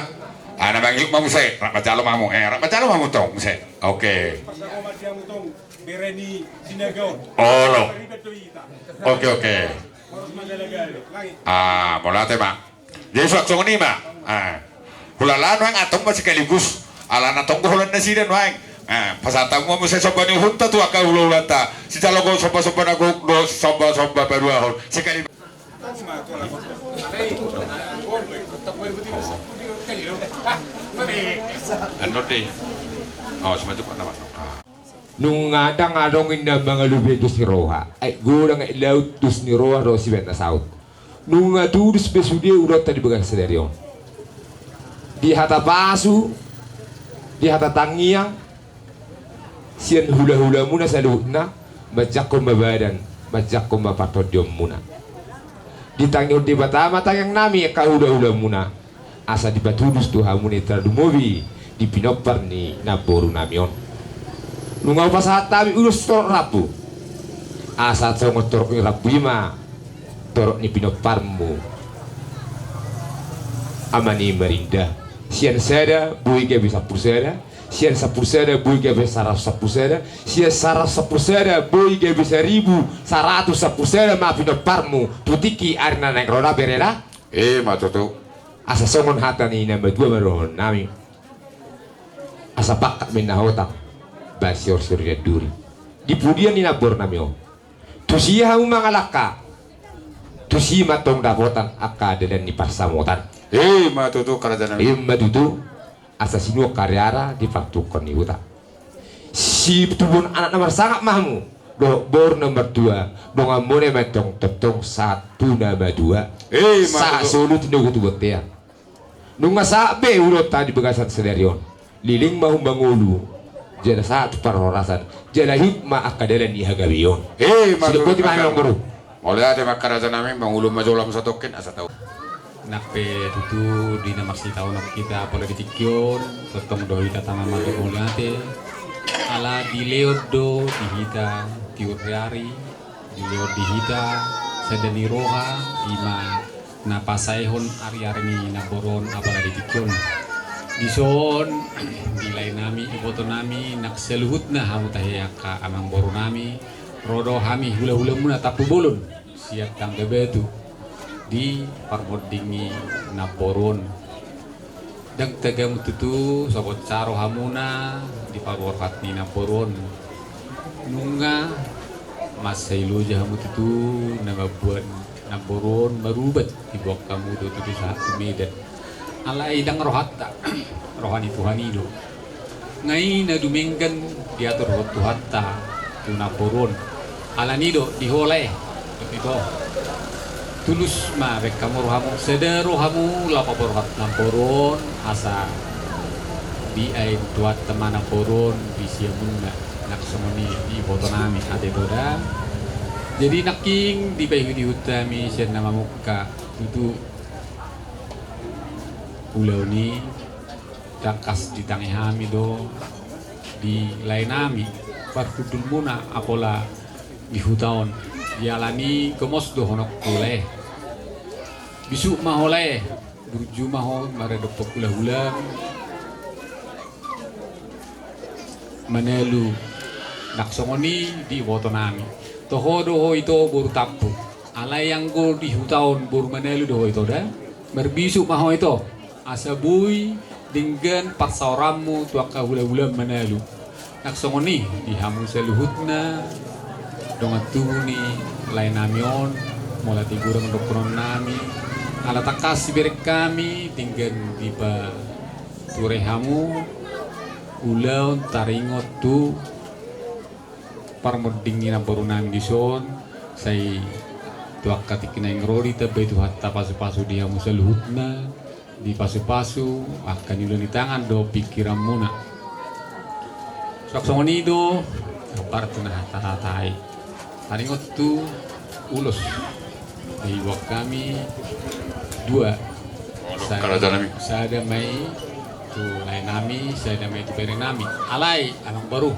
ana bangil mamu se rak bacalo mamu tong se oke lo oke boleh ate ma jadi suatu ni ma hulala noang atong masih sekaligus ala natong bulan nasi dan noang pasatang mo sa soba ni hunta tu aka ululata si talogo soba naguk do soba baru ahon sekali ano di semacam apa nama nung ngadong inda mga lubedos ni Roha ay gurang ilaut dus ni Roha ro si benta saut nung tudus besudi urot tadi bagang sedarion di hata pasu di hata tangiang sian hula-hula muna sa luhna majakom babadan majakom mapatodiom muna ditangyo di batama tayang nami ka hula-hula muna asa dipatudus Tuhan muna tradumobi di pinopar ni naboru namion nungaw pasahat tabi ulus torok rapu asa songot torok ni rapu ima torok ni pinoparmu amani merinda sian seda bui ke bisa puseda sian sapuseda bui ke bisa sapuseda sian sapuseda bui ke bisa 1.100 sapuseda ma pinoparmu tutiki arna nang roda bereda matoto asa songon hata ni namba 2 marohon nami asa pakat menahotak basior surya duri dipudian ni nabor namio tusia hamu mangalaka tusi matong dapotan aka dan ni pasamotan matutu kerajaan matutu asa sinu karyara difaktukan ni huta si tubun anak nomor sangat mahmu do bor nomor 2 donga mone matong tetong 1 nama 2 sa solo tinugo tugotea nunga sa be urot tadi begasan sedarion liling mahum bangulu jala satu parorasan jala hikmah akadalan ihagabiyon matutu guru oleh ada kerajaan nami bangulu majolam satokin asa tahu nakpe tutu di nomor si tahun kita pola ditikyon totong doi tatama mage muliate ala di leodo di hita tiurari di leod di hita sedani roha ima napasaihon ari-ari naboron apala ditikyon di son di lain nami iboto nami nak seluhut na hamu tahiyaka amang boru nami rodo hami hula-hula muna tapu bolon siap tangga betu di parmodingi naboron dang tagam tutu sobot caro hamuna di parworkat ni naboron nunga masailu jahamu tutu nama buat naboron marubat di bawah kamu tutu saat medan ala idang rohatta rohani tuhani do ngai na dumenggan diatur rohatta tu naboron ala nido dihole itu tulus ma bek kamu rohamu sedero hamu lapor rohat naboron asa di ain tuat teman naboron bisia munga nak semoni di foto nami ade boda jadi naking di bayu di hutami sian nama muka itu pulau ni dakas di tangi hami do di lain nami parkudul muna apola di hutaon dialani kemos do honok oleh bisu mahole burju maho mare dopok hula-hula manelu naksongoni di wotonami toho doho itu buru tapu ala yang go di hutaon buru manelu doho itu dah berbisu maho itu asabui dengan paksauramu tuaka hula-hula manelu naksongoni di hamu seluhutna dongat tuni lain namion mulai tiguran dokron nami ala takas berek kami tinggal diba turehamu ulaun taringot tu parmodingin baru nami dison say tuak katikina yang rodi tabe tu hatta pasu-pasu dia museluhutna di pasu-pasu akan yulan di tangan do pikiran muna sok-songoni do partu na tatai taringot tu ulus di buat kami 2 saya mai tu lain nami saya mai tu beri nami alai alang baru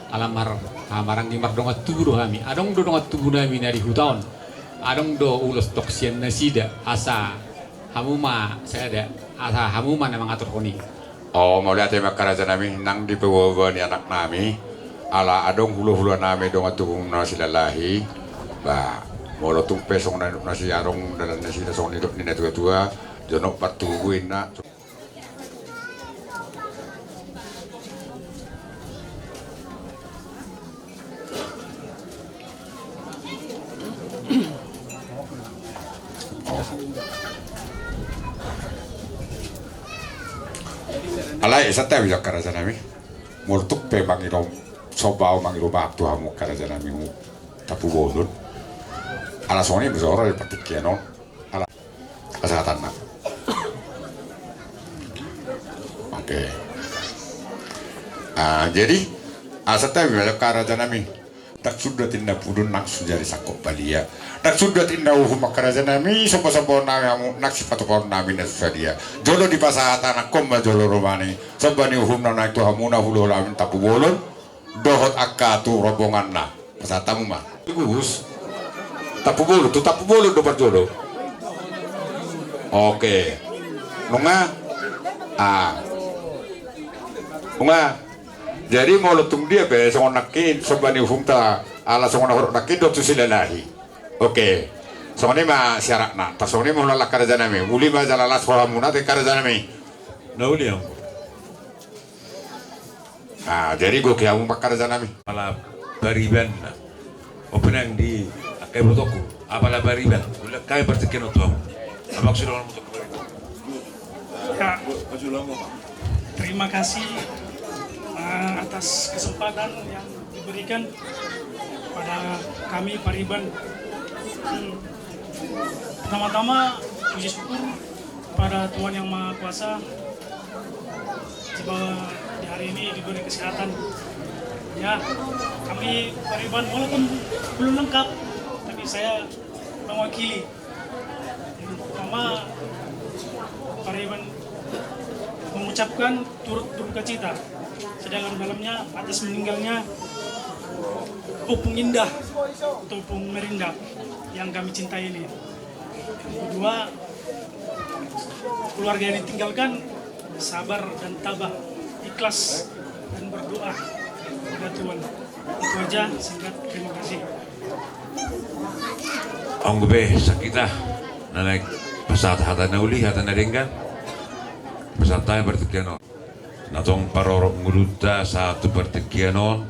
alamar amarang di mardongat tubuh kami adong do dongat tubuh nami dari hutaon adong do ulus toksian nasida asa hamuma saya ada asa hamuma namang atur koni mau lihat ya kerajaan nami nang di pewawa ni anak nami ala adong hulu-hulu nami dongat tubuh nasi lalahi ba molo tung pesong na nasi arong dalam nasi nasong hidup ni tua jonok patuguin na alai sate bisa kerajaan nami mortuk pe mangirom sobao mangirom waktu hamu kerajaan nami tapu bolon ala soni besoro di patikiano ala kesehatan nak oke. Jadi asa tayo karaja nami tak sudah tinda pudun nak sujari sakop balia tak sudah tinda uhum karaja nami sopo nami nak sifat nami nasusadia jodoh di pasahata nak komba jolo romani sabani uhum na itu hamuna hulu lamin tapu bolon dohot akatu rombongan na pasahatamu mah gus tapu bolon do berjodoh. Oke nunga nunga jadi mau letung dia be songon nakin sobani humta ala songon horok nakin dot silalahi. Oke. Songone ma syarak nak. Tas songone mau lalak karajana me. Uli ma jalala sekolah muna te karajana me. Na uli yang. Jadi gue kiamu mak karajana me. Malah bariban. Openang di akai botoku. Apalah bariban. Ulah kai bertekin otom. Abang sudah ngomong botoku. Ya. Terima kasih atas kesempatan yang diberikan pada kami Pariban. Pertama-tama puji syukur pada Tuhan Yang Maha Kuasa bahwa di hari ini diberi kesehatan. Ya, kami Pariban walaupun belum lengkap, tapi saya mewakili. Yang pertama Pariban mengucapkan turut berduka cita sedalam-dalamnya atas meninggalnya Opung Indah atau Opung Merinda yang kami cintai ini. Yang kedua, keluarga yang ditinggalkan sabar dan tabah, ikhlas dan berdoa kepada Tuhan. Itu aja singkat, terima kasih. Ang gabi sakita na like pasat hata na uli hata na ringgan pasat tayo bertekianon natong parorok nguluta satu bertekianon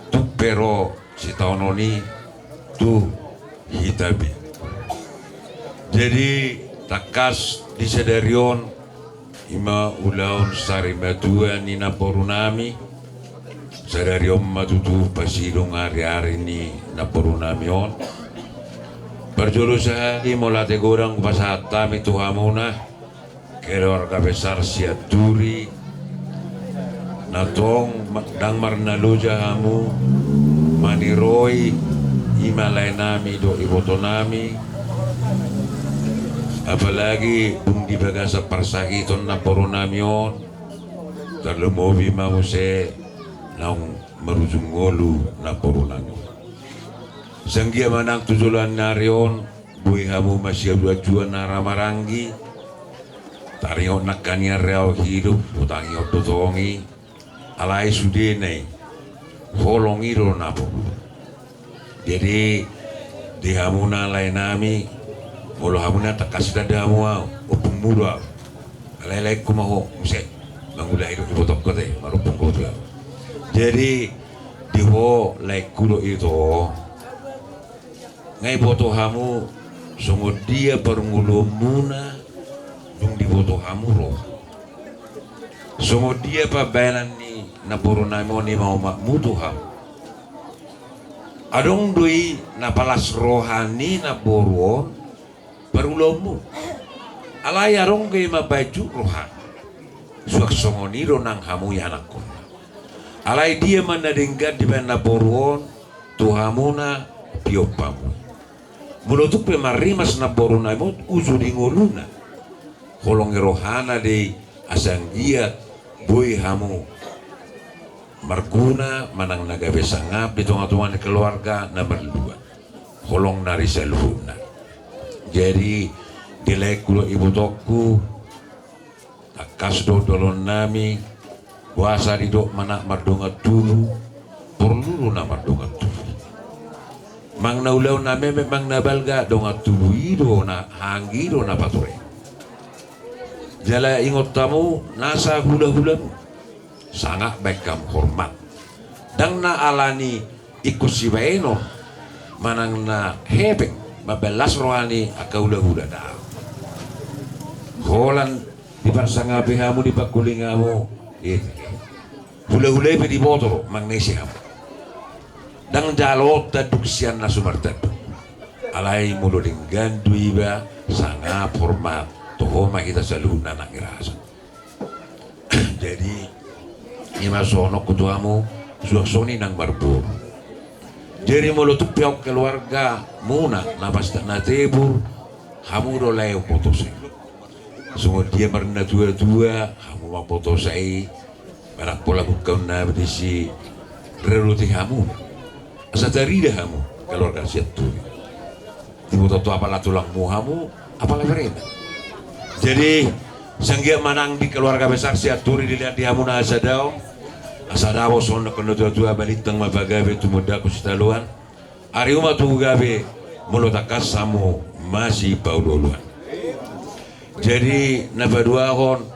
tu pero si taononi tu hitabi jadi takas di sedarion ima ulaun sari matua nina porunami sedarion matutu pasilong hari-hari ni na porunami on berjulu sehari mulai gorang pasata itu hamuna keluarga besar siaturi natong dang marnaluja hamu maniroi imalay nami do iboto nami apalagi bung dibaga sa parsakiton na poro namion terlumobi mamuse nang marujungolu na poro namion sanggia manang tujulan narion buhi hamu masih dua na ramarangi taringot nakanya real hidup utangi ototongi alai sudene holongi ro napo jadi di hamuna lain nami molo hamuna takas dada mua opung mura alai kumaho muse mangulah hidup di botok kote marupung kote jadi di ho lai kulo itu ngai boto hamu songo dia perngulumuna yung diboto hamuro songo dia pa bayanan ni napuro namo ni mau makmutu ham adong dui napalas rohani napuro perulomu alay arong kay mabaju rohan suak songo niro nang hamu yanakun alay dia manadinggan di bana napuron tuhamuna piopamu mulotuk pe marimas napuro namo usu dingoluna kolong rohana de asang dia boy hamu marguna manang nagabe sangap di tunga-tunga keluarga nomor 2 kolong nari seluna jadi dilek kulo ibu tokku takas do dolon nami puasa di dok mana mardunga dulu perlu na mardunga dulu mang naulaw nami memang nabalga donga dulu ido na hangiro na pature jala ingot tamu nasa hula-hulamu sangat baik kam hormat dang na alani ikut si baeno manang na hebek mabelas rohani akaula-hula da holan di parsangapi hamu di pakulingamu hula-hula di botoro magnesi hamu dang jalot taduksian na sumartad alai mulo dinggan duiba sangat hormat tuhoma kita selalu nanak ngerasa jadi ima sono kutuamu suaksoni nang marbur. Jadi mulu tu piok keluarga muna napas tak natebur kamu do layo foto saya. Semua dia merna dua kamu mau foto saya. Merak pola bukan na berdisi reruti kamu. Asa dari dah kamu keluarga siat tu. Tiba tu apalah tulangmu kamu apalah mereka. Jadi sanggia manang di keluarga besar siat turi dilihat di kamu na asadao. Asadawo sono kono tua balitang mabagabe tu muda ku sitaluan. Ari uma tu gabe mulo takas samu masih paululuan. Jadi nabadua kon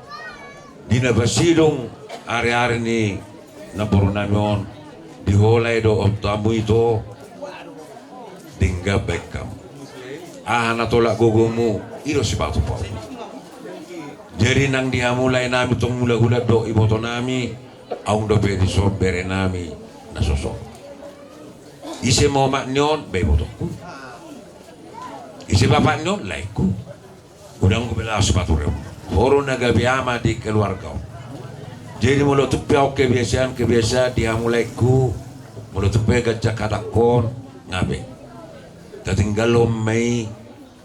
di nabasidong ari-ari ni napurunamion diholay do tamu itu tinggal bekam. Natolak gogomu iro si batu pau. Jadi nang dihamulay nami tong mula-hula do iboto nami. Aung do pedi so bere nami na sosok. Ise mo maknyon be motoku. Ise bapak nyon laiku. Udang ko bela sepatu rem. Horo nagabi ama di keluarga. Jadi mulut tu piau kebiasaan dia mulai ku mulut tu pe gajak katakon ngabe. Tatinggal mai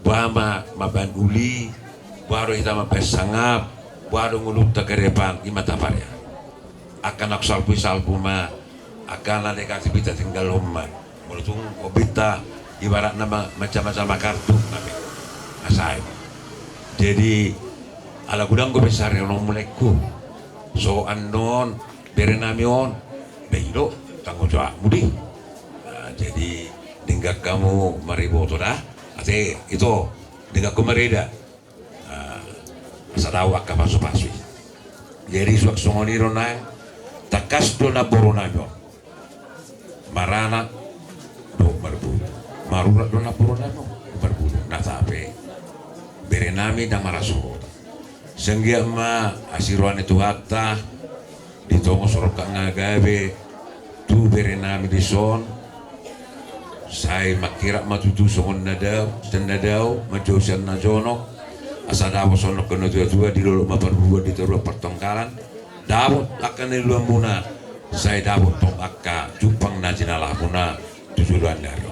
bama maban uli baru kita mapesangap baru ngulut takerepan imata paria. Akan nak salpu ma akan ada aktivitas tinggal rumah mulutung obita ibarat nama macam-macam kartu nabi asai jadi ala gudang go besar yang mulaiku so anon berenamion beiro tanggung jawab mudi jadi tinggal kamu mariboto dah ate itu tinggal ku merida sadawa ka pasu-pasu jadi suak songoni ronai takas do na boronanyo marana do marbu marura do na boronanyo marbu na tape berenami dan maraso senggia ma asiruan itu hatta ditongo soroka ngagabe tu berenami di son sai makira matutu songon nadau majosan najono asadawo sono kono tua di lolo maparbu di terus pertongkaran Dawot akan niluan muna saya dawot tong akka jupang na jinalah muna tujuan dari.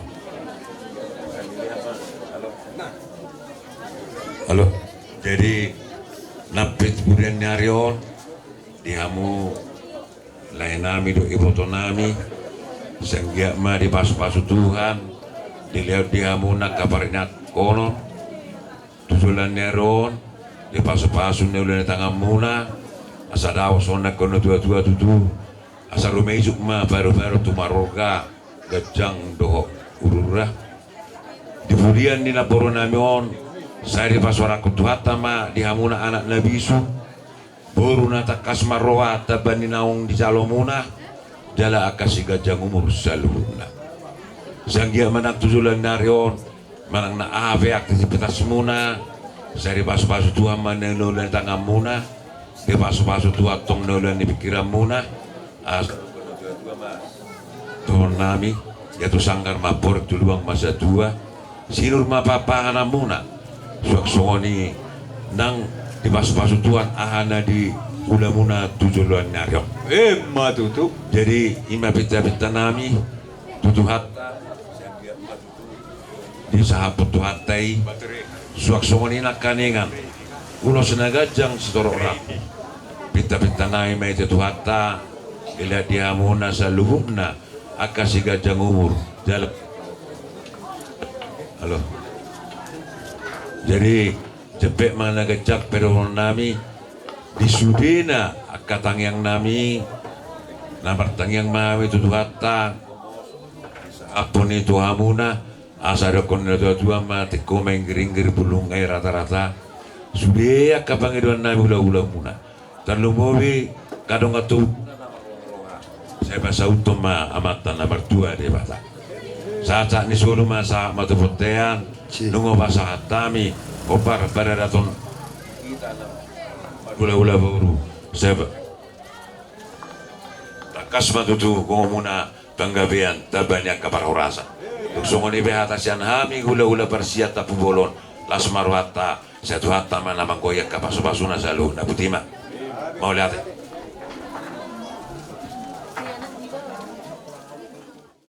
Halo, jadi napit bulan nyarion dihamu lain nami do iboto nami senggia ma di pasu-pasu Tuhan dilihat dihamu nak kabarnya kono tujuan nyarion di pasu-pasu neulan tangan muna asa daw sona kono tua-tua tutu asa rumeisuk ma baru-baru tumaroga gajang doho urura dibudian di naporo namion saya di paswara kutuhata ma dihamuna anak nabisu boru nata kasmaroa tabani naung di salomuna jala akasi gajang umur saluhuna sanggia manak tujulan narion manang na ave aktivitas muna saya di pasu-pasu tua manelo dan tangan muna di pasu-pasu tua tong nolan di pikiran muna tuhon nami yaitu sanggar mapor tuluang masa tua sinur mapapa anak muna suak songoni nang di pasu-pasu tuan ahana di ula muna tujuan nyariok ma tutup jadi ima pita-pita nami tutu hatta di sahabat tuhatai suak songoni nak kanengan ulo senagajang setorok rapi pita-pita nai mai tu hatta ila dia muna saluhuna akasi gajang umur dalam halo jadi cepet mana gajak peron nami di sudena akatang yang nami namar tang yang mami tu hatta apun itu hamuna asal kon tua mati komeng gering-gering bulung air rata-rata sudah kapangiduan nami hula-hula muna terlalu mobi kadang atu saya bahasa utama amatan nomor 2 di bata saat ni suruh masa matu potean nunggu bahasa hatami opar pada daton hula-hula baru saya takas matutu komuna tanggabian tabanyak kabar horasa sungoni behatasian hami hula-hula persiat tapu bolon las marwata satu hatta mana mangkoyak kapasu-pasuna salu na putima mau lihat